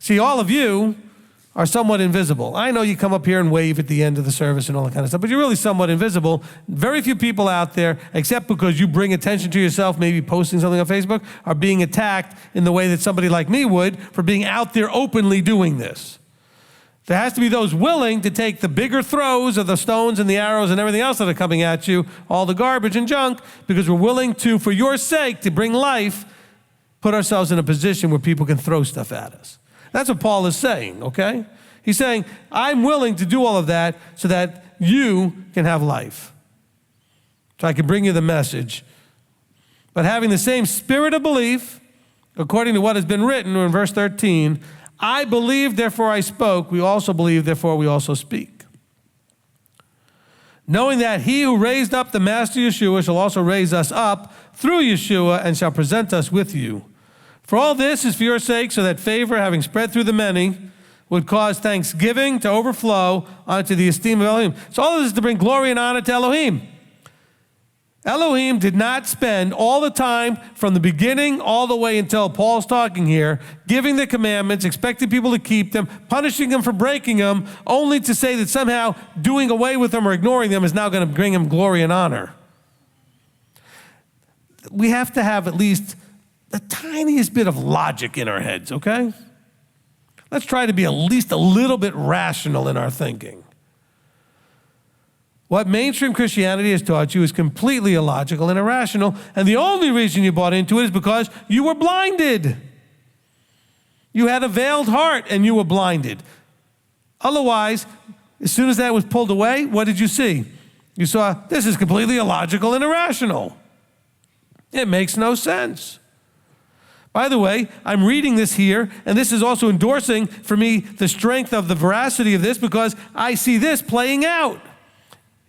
See, all of you are somewhat invisible. I know you come up here and wave at the end of the service and all that kind of stuff, but you're really somewhat invisible. Very few people out there, except because you bring attention to yourself, maybe posting something on Facebook, are being attacked in the way that somebody like me would for being out there openly doing this. There has to be those willing to take the bigger throws of the stones and the arrows and everything else that are coming at you, all the garbage and junk, because we're willing to, for your sake, to bring life, put ourselves in a position where people can throw stuff at us. That's what Paul is saying, okay? He's saying, I'm willing to do all of that so that you can have life. So I can bring you the message. But having the same spirit of belief, according to what has been written in verse 13, I believe, therefore I spoke. We also believe, therefore we also speak. Knowing that he who raised up the Master Yeshua shall also raise us up through Yeshua and shall present us with you. For all this is for your sake, so that favor, having spread through the many, would cause thanksgiving to overflow unto the esteem of Elohim. So all of this is to bring glory and honor to Elohim. Elohim did not spend all the time from the beginning all the way until Paul's talking here, giving the commandments, expecting people to keep them, punishing them for breaking them, only to say that somehow doing away with them or ignoring them is now going to bring him glory and honor. We have to have at least the tiniest bit of logic in our heads, okay? Let's try to be at least a little bit rational in our thinking. What mainstream Christianity has taught you is completely illogical and irrational, and the only reason you bought into it is because you were blinded. You had a veiled heart and you were blinded. Otherwise, as soon as that was pulled away, what did you see? You saw, this is completely illogical and irrational. It makes no sense. By the way, I'm reading this here, and this is also endorsing for me the strength of the veracity of this, because I see this playing out.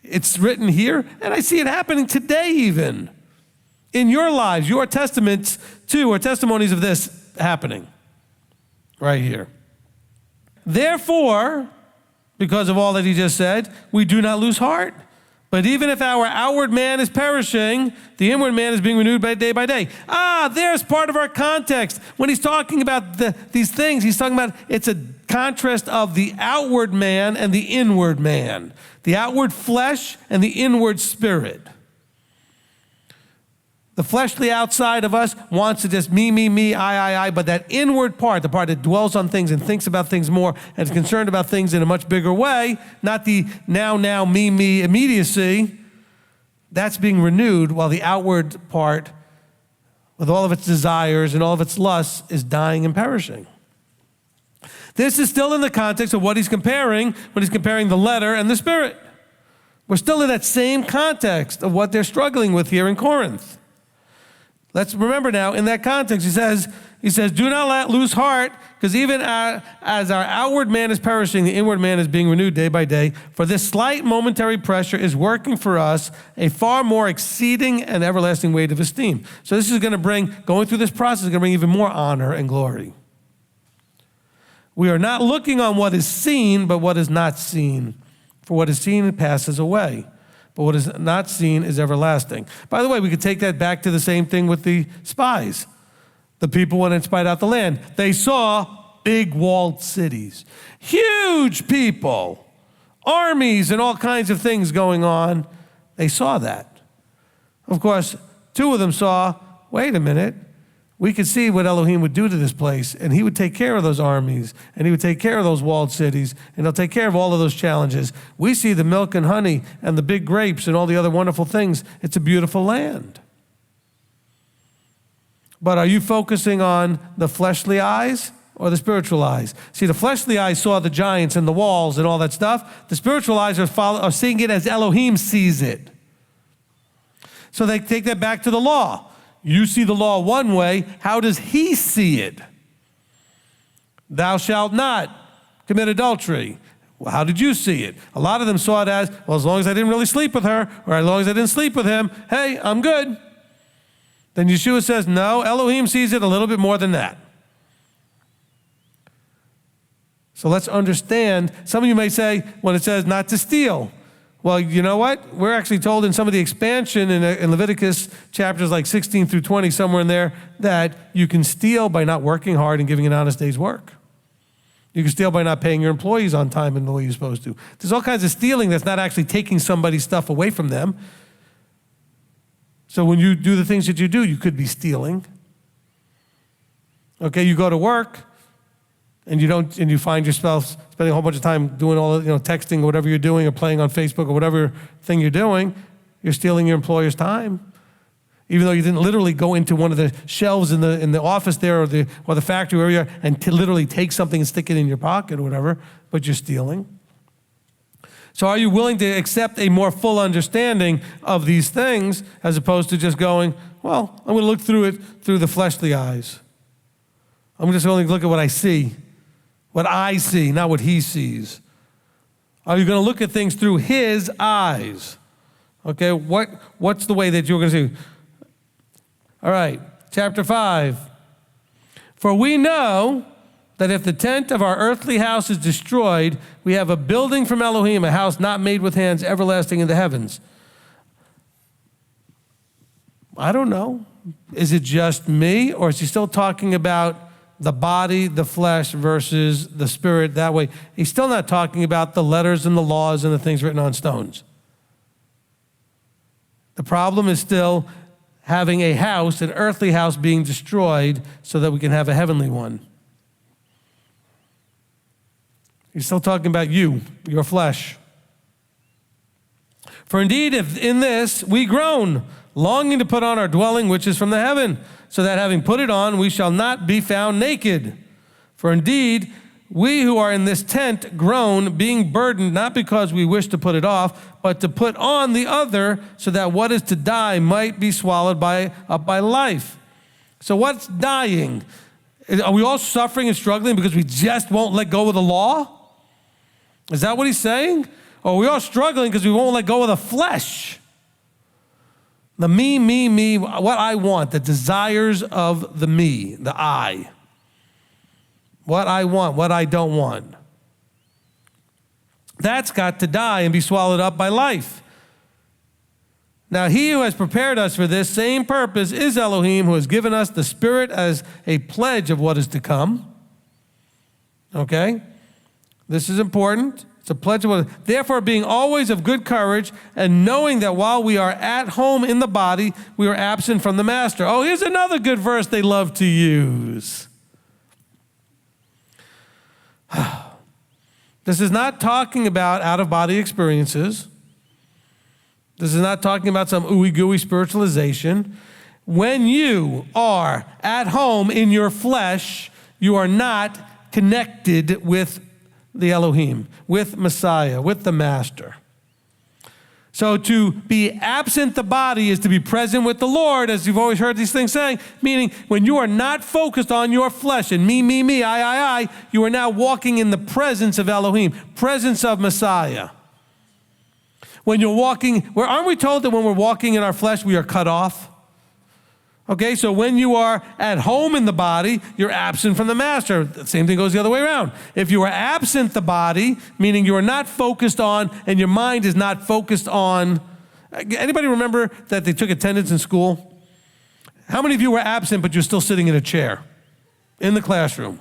It's written here, and I see it happening today even. In your lives, your testaments too, or testimonies of this happening right here. Therefore, because of all that he just said, we do not lose heart. But even if our outward man is perishing, the inward man is being renewed by day. There's part of our context. When he's talking about these things, he's talking about it's a contrast of the outward man and the inward man. The outward flesh and the inward spirit. The fleshly outside of us wants to just me, I, but that inward part, the part that dwells on things and thinks about things more and is concerned about things in a much bigger way, not the now, me immediacy, that's being renewed, while the outward part, with all of its desires and all of its lusts, is dying and perishing. This is still in the context of what he's comparing when he's comparing the letter and the spirit. We're still in that same context of what they're struggling with here in Corinth. Let's remember now, in that context, he says, do not lose heart, because even as our outward man is perishing, the inward man is being renewed day by day. For this slight momentary pressure is working for us a far more exceeding and everlasting weight of esteem. So this is going to going through this process is going to bring even more honor and glory. We are not looking on what is seen, but what is not seen. For what is seen passes away. but what is not seen is everlasting. By the way, we could take that back to the same thing with the spies. The people went and spied out the land. They saw big walled cities, huge people, armies and all kinds of things going on. They saw that. Of course, two of them saw, wait a minute, we could see what Elohim would do to this place, and he would take care of those armies, and he would take care of those walled cities, and he'll take care of all of those challenges. We see the milk and honey and the big grapes and all the other wonderful things. It's a beautiful land. But are you focusing on the fleshly eyes or the spiritual eyes? See, the fleshly eyes saw the giants and the walls and all that stuff. The spiritual eyes are seeing it as Elohim sees it. So they take that back to the law. You see the law one way. How does he see it? Thou shalt not commit adultery. Well, how did you see it? A lot of them saw it as, well, as long as I didn't really sleep with her, or as long as I didn't sleep with him, hey, I'm good. Then Yeshua says, no, Elohim sees it a little bit more than that. So let's understand. Some of you may say, when it says not to steal, well, you know what? We're actually told in some of the expansion in Leviticus chapters like 16 through 20, somewhere in there, that you can steal by not working hard and giving an honest day's work. You can steal by not paying your employees on time in the way you're supposed to. There's all kinds of stealing that's not actually taking somebody's stuff away from them. So when you do the things that you do, you could be stealing. Okay, you go to work, and you find yourself spending a whole bunch of time doing all, texting or whatever you're doing, or playing on Facebook or whatever thing you're doing, you're stealing your employer's time. Even though you didn't literally go into one of the shelves in the office there or the factory area and literally take something and stick it in your pocket or whatever, but you're stealing. So are you willing to accept a more full understanding of these things as opposed to just going, well, I'm going to look through it through the fleshly eyes. I'm just going to look at what I see. What I see, not what he sees. Are you going to look at things through his eyes? Okay, what's the way that you're going to see? All right, chapter 5. For we know that if the tent of our earthly house is destroyed, we have a building from Elohim, a house not made with hands, everlasting in the heavens. I don't know. Is it just me, or is he still talking about the body, the flesh versus the spirit that way? He's still not talking about the letters and the laws and the things written on stones. The problem is still having a house, an earthly house being destroyed so that we can have a heavenly one. He's still talking about you, your flesh. For indeed, if in this we groan, longing to put on our dwelling which is from the heaven, so that having put it on, we shall not be found naked. For indeed, we who are in this tent groan, being burdened, not because we wish to put it off, but to put on the other, so that what is to die might be swallowed up by life. So what's dying? Are we all suffering and struggling because we just won't let go of the law? Is that what he's saying? Or are we all struggling because we won't let go of the flesh? The me, what I want, the desires of the me, the I. What I want, what I don't want. That's got to die and be swallowed up by life. Now he who has prepared us for this same purpose is Elohim, who has given us the Spirit as a pledge of what is to come. Okay? This is important. It's a pledge of what. Therefore, being always of good courage, and knowing that while we are at home in the body, we are absent from the master. Oh, here's another good verse they love to use. This is not talking about out-of-body experiences. This is not talking about some ooey-gooey spiritualization. When you are at home in your flesh, you are not connected with the Elohim, with Messiah, with the Master. So to be absent the body is to be present with the Lord, as you've always heard these things saying, meaning when you are not focused on your flesh and me, I, you are now walking in the presence of Elohim, presence of Messiah. When you're walking, aren't we told that when we're walking in our flesh, we are cut off? Okay, so when you are at home in the body, you're absent from the master. The same thing goes the other way around. If you are absent the body, meaning you are not focused on, and your mind is not focused on Anybody remember that they took attendance in school? How many of you were absent, but you're still sitting in a chair in the classroom?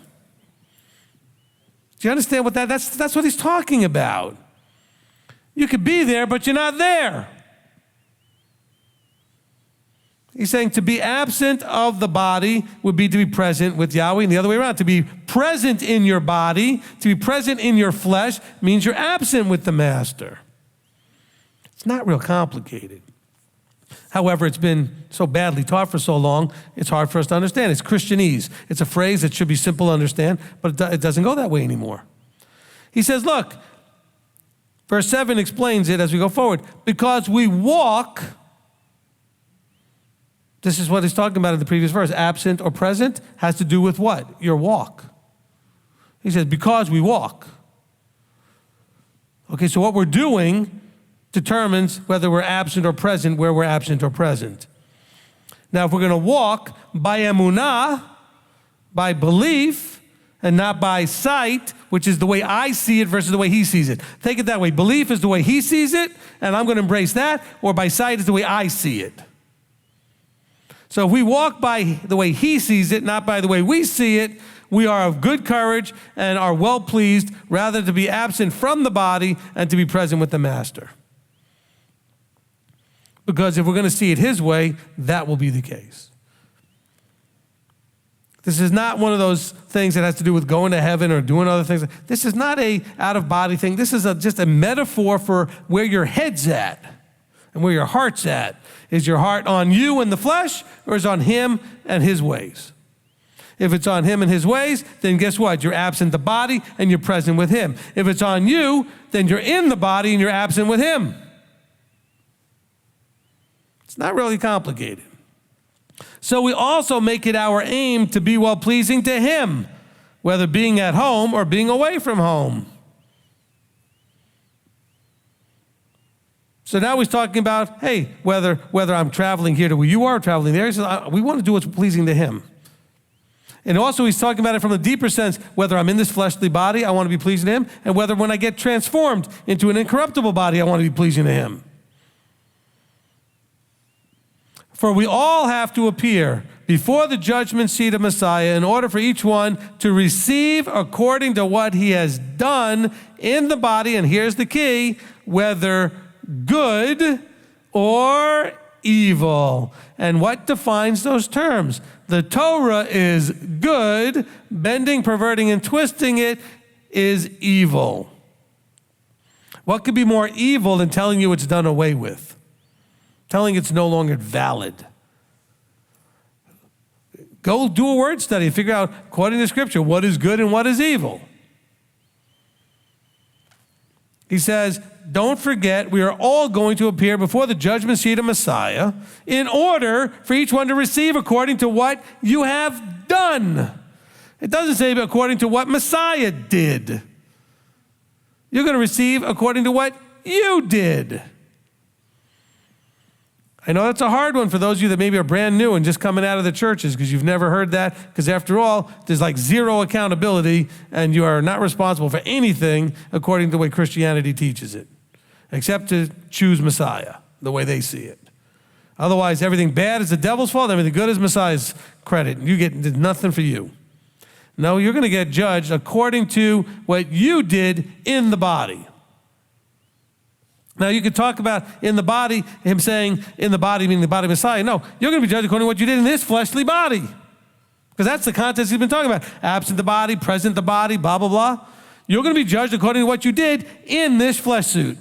Do you understand what that's what he's talking about? You could be there, but you're not there. He's saying to be absent of the body would be to be present with Yahweh, and the other way around. To be present in your body, to be present in your flesh, means you're absent with the master. It's not real complicated. However, it's been so badly taught for so long, it's hard for us to understand. It's Christianese. It's a phrase that should be simple to understand, but it doesn't go that way anymore. He says, look, verse 7 explains it as we go forward. Because we walk, this is what he's talking about in the previous verse, absent or present has to do with what? Your walk. He says, because we walk. Okay, so what we're doing determines whether we're absent or present, where we're absent or present. Now, if we're going to walk by emunah, by belief, and not by sight, which is the way I see it versus the way he sees it. Take it that way. Belief is the way he sees it, and I'm going to embrace that, or by sight is the way I see it. So if we walk by the way he sees it, not by the way we see it, we are of good courage and are well pleased, rather to be absent from the body and to be present with the master. Because if we're going to see it his way, that will be the case. This is not one of those things that has to do with going to heaven or doing other things. This is not a out-of-body thing. This is just a metaphor for where your head's at and where your heart's at. Is your heart on you and the flesh, or is it on him and his ways? If it's on him and his ways, then guess what? You're absent the body and you're present with him. If it's on you, then you're in the body and you're absent with him. It's not really complicated. So we also make it our aim to be well-pleasing to him, whether being at home or being away from home. So now he's talking about, hey, whether I'm traveling here to where you are, traveling there, he says, we want to do what's pleasing to him. And also he's talking about it from a deeper sense, whether I'm in this fleshly body, I want to be pleasing to him, and whether when I get transformed into an incorruptible body, I want to be pleasing to him. For we all have to appear before the judgment seat of Messiah in order for each one to receive according to what he has done in the body, and here's the key, whether good or evil. And what defines those terms? The Torah is good, bending, perverting, and twisting it is evil. What could be more evil than telling you it's done away with? Telling it's no longer valid. Go do a word study and figure out, according to Scripture, what is good and what is evil. He says, don't forget, we are all going to appear before the judgment seat of Messiah in order for each one to receive according to what you have done. It doesn't say according to what Messiah did. You're going to receive according to what you did. I know that's a hard one for those of you that maybe are brand new and just coming out of the churches because you've never heard that, because after all, there's like zero accountability and you are not responsible for anything according to the way Christianity teaches it, except to choose Messiah the way they see it. Otherwise, everything bad is the devil's fault, everything good is Messiah's credit. You get nothing for you. No, you're going to get judged according to what you did in the body. Now, you could talk about in the body, him saying in the body, meaning the body of Messiah. No, you're going to be judged according to what you did in this fleshly body. Because that's the context he's been talking about. Absent the body, present the body, blah, blah, blah. You're going to be judged according to what you did in this flesh suit.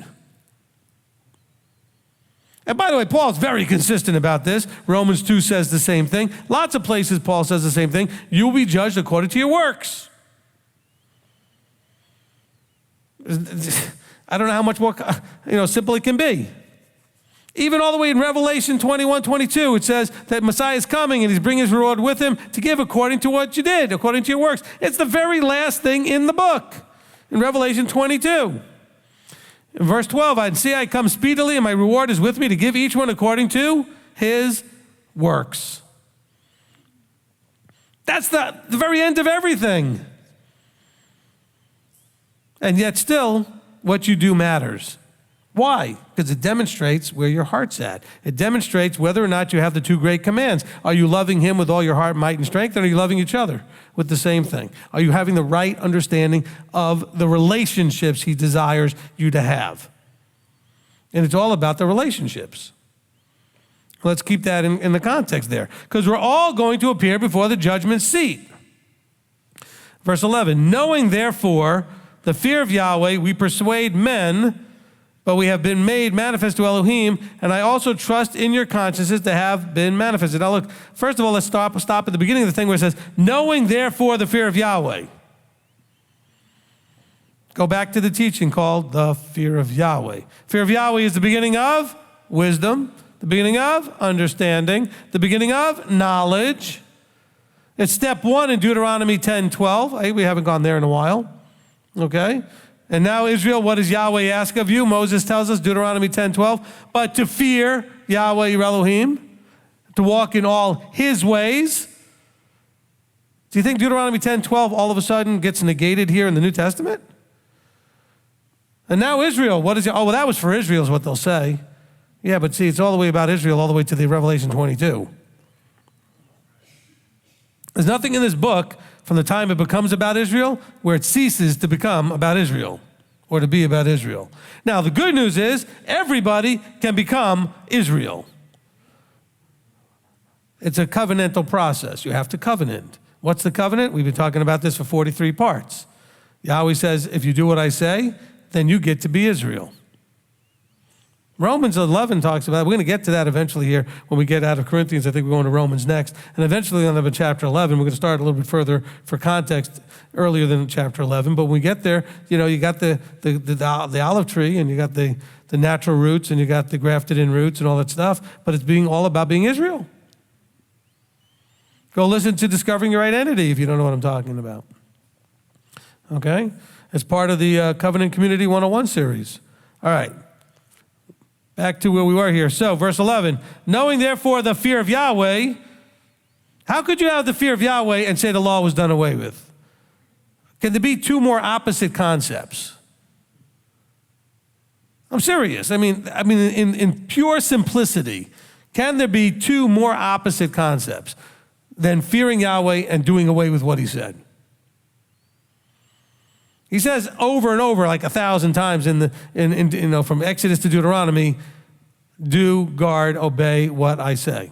And by the way, Paul's very consistent about this. Romans 2 says the same thing. Lots of places Paul says the same thing. You will be judged according to your works. I don't know how much more simple it can be. Even all the way in Revelation 21:22, it says that Messiah is coming and he's bringing his reward with him to give according to what you did, according to your works. It's the very last thing in the book, in Revelation 22. In verse 12, I come speedily and my reward is with me to give each one according to his works. That's the very end of everything. And yet still, what you do matters. Why? Because it demonstrates where your heart's at. It demonstrates whether or not you have the two great commands. Are you loving him with all your heart, might, and strength, and are you loving each other with the same thing? Are you having the right understanding of the relationships he desires you to have? And it's all about the relationships. Let's keep that in the context there. Because we're all going to appear before the judgment seat. Verse 11, knowing therefore the fear of Yahweh, we persuade men, but we have been made manifest to Elohim, and I also trust in your consciences to have been manifested. Now look, first of all, let's stop at the beginning of the thing where it says, knowing therefore the fear of Yahweh. Go back to the teaching called the fear of Yahweh. Fear of Yahweh is the beginning of wisdom, the beginning of understanding, the beginning of knowledge. It's step one in Deuteronomy 10:12. We haven't gone there in a while. Okay? And now, Israel, what does Yahweh ask of you? Moses tells us, Deuteronomy 10:12, but to fear Yahweh your Elohim, to walk in all his ways. Do you think Deuteronomy 10:12 all of a sudden gets negated here in the New Testament? And now Israel, what is it? Oh, well, that was for Israel is what they'll say. Yeah, but see, it's all the way about Israel, all the way to the Revelation 22. There's nothing in this book from the time it becomes about Israel where it ceases to become about Israel or to be about Israel. Now, the good news is everybody can become Israel. It's a covenantal process. You have to covenant. What's the covenant? We've been talking about this for 43 parts. Yahweh says, if you do what I say, then you get to be Israel. Romans 11 talks about it. We're going to get to that eventually here when we get out of Corinthians. I think we're going to Romans next. And eventually on to chapter 11. We're going to start a little bit further for context earlier than chapter 11. But when we get there, you got the olive tree and you got the natural roots and you got the grafted in roots and all that stuff. But it's all about being Israel. Go listen to Discovering Your Identity if you don't know what I'm talking about. Okay? As part of the Covenant Community 101 series. All right. Back to where we were here. So, verse 11, knowing therefore the fear of Yahweh, how could you have the fear of Yahweh and say the law was done away with? Can there be two more opposite concepts? I'm serious. I mean, in pure simplicity, can there be two more opposite concepts than fearing Yahweh and doing away with what he said? He says over and over, like 1,000 times from Exodus to Deuteronomy, do, guard, obey what I say.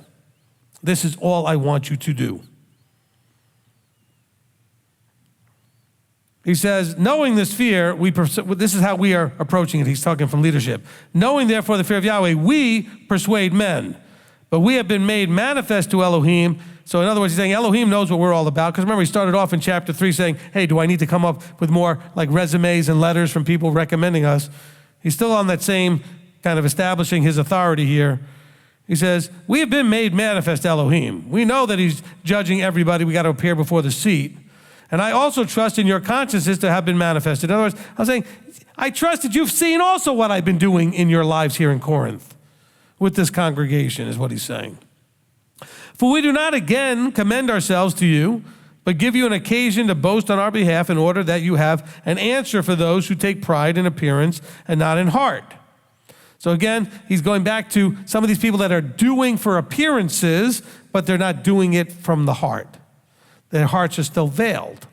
This is all I want you to do. He says, knowing this fear, this is how we are approaching it. He's talking from leadership. Knowing therefore the fear of Yahweh, we persuade men, but we have been made manifest to Elohim. So in other words, he's saying Elohim knows what we're all about. Because remember, he started off in chapter 3 saying, hey, do I need to come up with more like resumes and letters from people recommending us? He's still on that same kind of establishing his authority here. He says, we have been made manifest to Elohim. We know that he's judging everybody. We got to appear before the seat. And I also trust in your consciences to have been manifested. In other words, I'm saying, I trust that you've seen also what I've been doing in your lives here in Corinth with this congregation, is what he's saying. For we do not again commend ourselves to you, but give you an occasion to boast on our behalf in order that you have an answer for those who take pride in appearance and not in heart. So again, he's going back to some of these people that are doing for appearances, but they're not doing it from the heart. Their hearts are still veiled.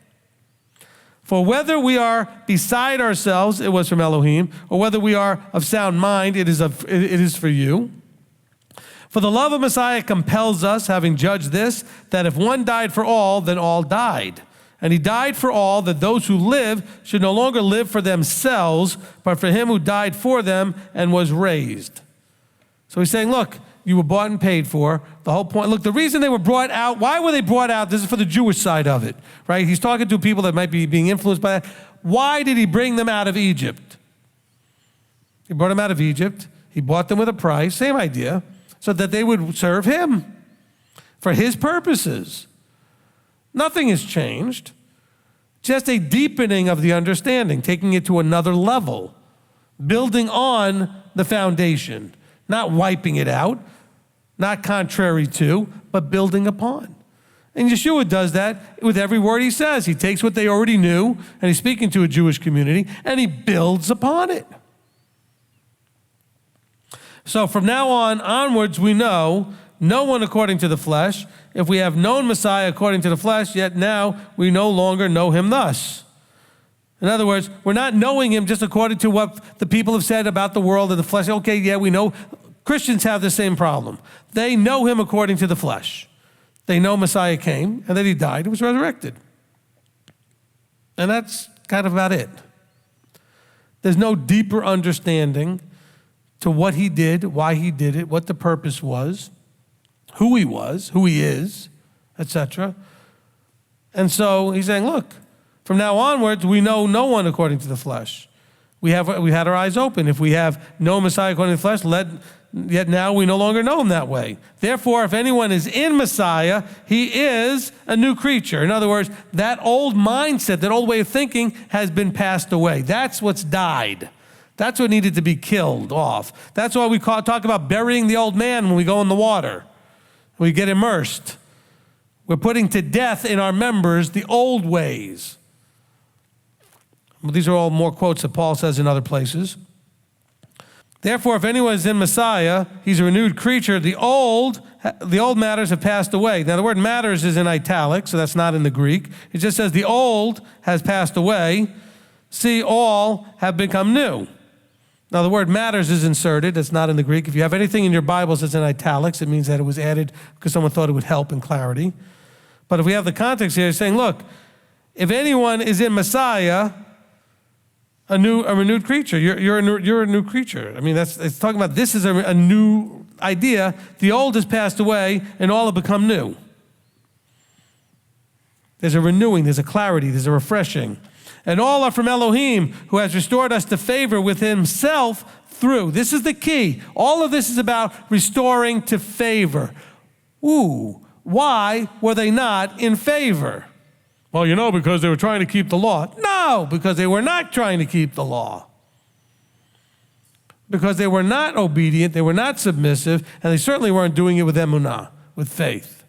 For whether we are beside ourselves, it was from Elohim, or whether we are of sound mind, it is for you. For the love of Messiah compels us, having judged this, that if one died for all, then all died. And he died for all, that those who live should no longer live for themselves, but for him who died for them and was raised. So he's saying, look, you were bought and paid for. The whole point, look, the reason they were brought out, why were they brought out? This is for the Jewish side of it, right? He's talking to people that might be being influenced by that. Why did he bring them out of Egypt? He brought them out of Egypt. He bought them with a price, same idea, so that they would serve him for his purposes. Nothing has changed. Just a deepening of the understanding, taking it to another level, building on the foundation, not wiping it out, not contrary to, but building upon. And Yeshua does that with every word he says. He takes what they already knew, and he's speaking to a Jewish community, and he builds upon it. So from now on onwards, we know no one according to the flesh. If we have known Messiah according to the flesh, yet now we no longer know him thus. In other words, we're not knowing him just according to what the people have said about the world and the flesh. Okay, yeah, we know. Christians have the same problem. They know him according to the flesh. They know Messiah came and that he died and was resurrected. And that's kind of about it. There's no deeper understanding to what he did, why he did it, what the purpose was, who he is, etc. And so he's saying, look, from now onwards, we know no one according to the flesh. We had our eyes open. If we have no Messiah according to the flesh, yet now we no longer know him that way. Therefore, if anyone is in Messiah, he is a new creature. In other words, that old mindset, that old way of thinking has been passed away. That's what's died. That's what needed to be killed off. That's why we talk about burying the old man when we go in the water. We get immersed. We're putting to death in our members the old ways. Well, these are all more quotes that Paul says in other places. Therefore, if anyone is in Messiah, he's a renewed creature. The old matters have passed away. Now, the word matters is in italics, so that's not in the Greek. It just says the old has passed away. See, all have become new. Now, the word matters is inserted. It's not in the Greek. If you have anything in your Bibles that's in italics, it means that it was added because someone thought it would help in clarity. But if we have the context here, it's saying, look, if anyone is in Messiah, a renewed creature. You're a new creature. I mean, it's talking about this is a new idea. The old has passed away, and all have become new. There's a renewing, there's a clarity, there's a refreshing. And all are from Elohim, who has restored us to favor with himself through. This is the key. All of this is about restoring to favor. Ooh, why were they not in favor? Well, because they were trying to keep the law. No, because they were not trying to keep the law. Because they were not obedient, they were not submissive, and they certainly weren't doing it with emunah, with faith.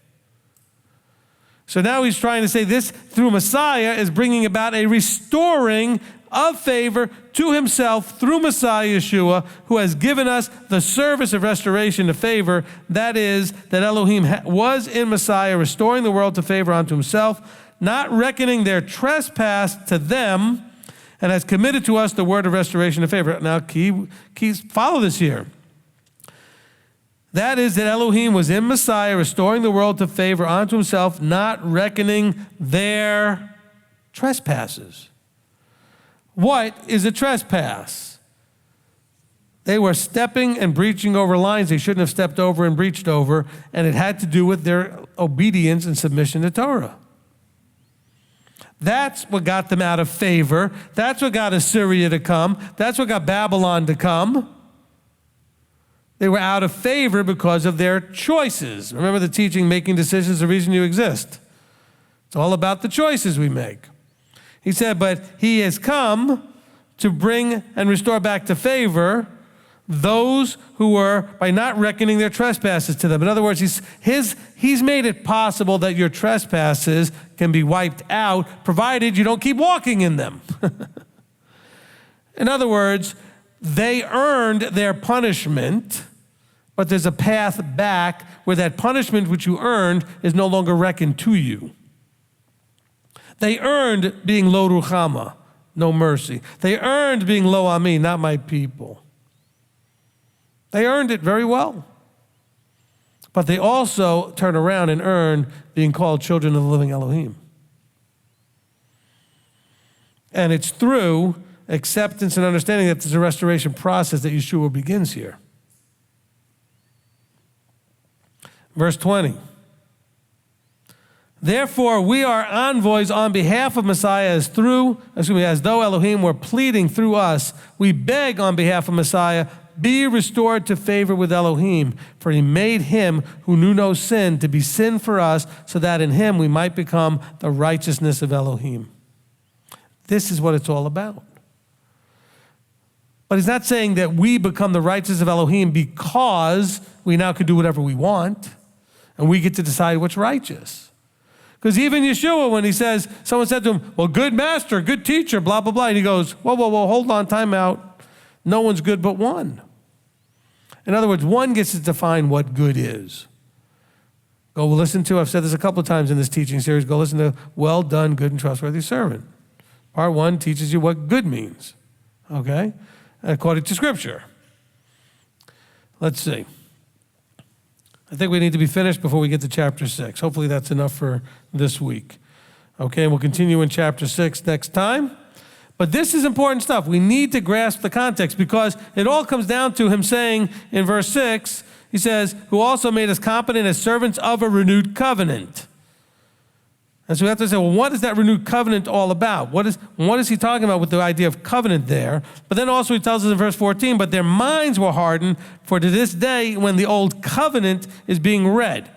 So now he's trying to say this through Messiah is bringing about a restoring of favor to himself through Messiah Yeshua, who has given us the service of restoration to favor. That is, that Elohim was in Messiah, restoring the world to favor unto himself, not reckoning their trespass to them, and has committed to us the word of restoration to favor. Now, follow this here. That is, that Elohim was in Messiah, restoring the world to favor unto himself, not reckoning their trespasses. What is a trespass? They were stepping and breaching over lines they shouldn't have stepped over and breached over, and it had to do with their obedience and submission to Torah. That's what got them out of favor. That's what got Assyria to come. That's what got Babylon to come. They were out of favor because of their choices. Remember the teaching, making decisions is the reason you exist. It's all about the choices we make. He said, but he has come to bring and restore back to favor those who were, by not reckoning their trespasses to them. In other words, he's made it possible that your trespasses can be wiped out, provided you don't keep walking in them. In other words, they earned their punishment, but there's a path back where that punishment which you earned is no longer reckoned to you. They earned being lo ruchama, no mercy. They earned being lo ami, not my people. They earned it very well. But they also turn around and earn being called children of the living Elohim. And it's through acceptance and understanding that there's a restoration process that Yeshua begins here. Verse 20. Therefore, we are envoys on behalf of Messiah as though Elohim were pleading through us. We beg on behalf of Messiah, be restored to favor with Elohim, for he made him who knew no sin to be sin for us, so that in him we might become the righteousness of Elohim. This is what it's all about. But he's not saying that we become the righteousness of Elohim because we now can do whatever we want and we get to decide what's righteous. Because even Yeshua, when he says, someone said to him, well, good master, good teacher, blah, blah, blah. And he goes, whoa, hold on, time out. No one's good but one. In other words, one gets to define what good is. Go listen to, I've said this a couple of times in this teaching series, go listen to Well Done, Good and Trustworthy Servant. Part 1 teaches you what good means, okay, according to Scripture. Let's see. I think we need to be finished before we get to chapter 6. Hopefully that's enough for this week. Okay, and we'll continue in chapter 6 next time. But this is important stuff. We need to grasp the context because it all comes down to him saying in verse 6, he says, who also made us competent as servants of a renewed covenant. And so we have to say, well, what is that renewed covenant all about? What is he talking about with the idea of covenant there? But then also he tells us in verse 14, but their minds were hardened for to this day when the old covenant is being read.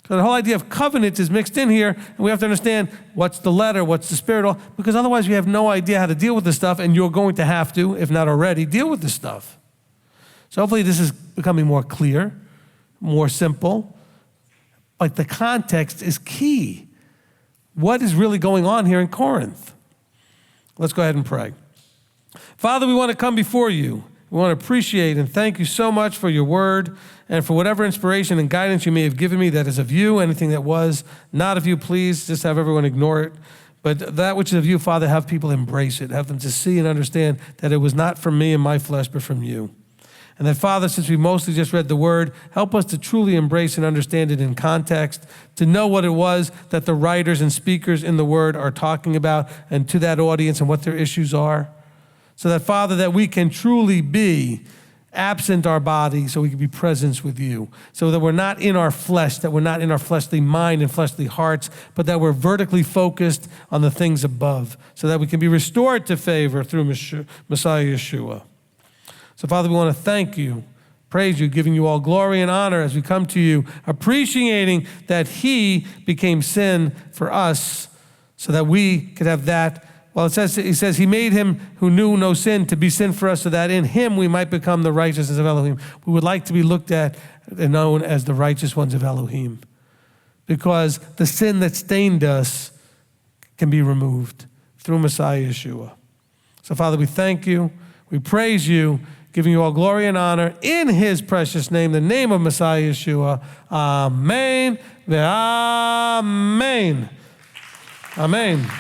So the whole idea of covenant is mixed in here, and we have to understand what's the letter, what's the spirit, because otherwise we have no idea how to deal with this stuff, and you're going to have to, if not already, deal with this stuff. So hopefully this is becoming more clear, more simple. But the context is key. What is really going on here in Corinth? Let's go ahead and pray. Father, we want to come before you. We want to appreciate and thank you so much for your word and for whatever inspiration and guidance you may have given me that is of you. Anything that was not of you, please just have everyone ignore it. But that which is of you, Father, have people embrace it. Have them to see and understand that it was not from me and my flesh, but from you. And that, Father, since we mostly just read the word, help us to truly embrace and understand it in context, to know what it was that the writers and speakers in the word are talking about and to that audience and what their issues are. So that, Father, that we can truly be absent our body so we can be present with you. So that we're not in our flesh, that we're not in our fleshly mind and fleshly hearts, but that we're vertically focused on the things above so that we can be restored to favor through Messiah Yeshua. So, Father, we want to thank you, praise you, giving you all glory and honor as we come to you, appreciating that he became sin for us so that we could have that. Well, he says he made him who knew no sin to be sin for us so that in him we might become the righteousness of Elohim. We would like to be looked at and known as the righteous ones of Elohim because the sin that stained us can be removed through Messiah Yeshua. So, Father, we thank you. We praise you, giving you all glory and honor in his precious name, the name of Messiah Yeshua. Amen. Amen. Amen.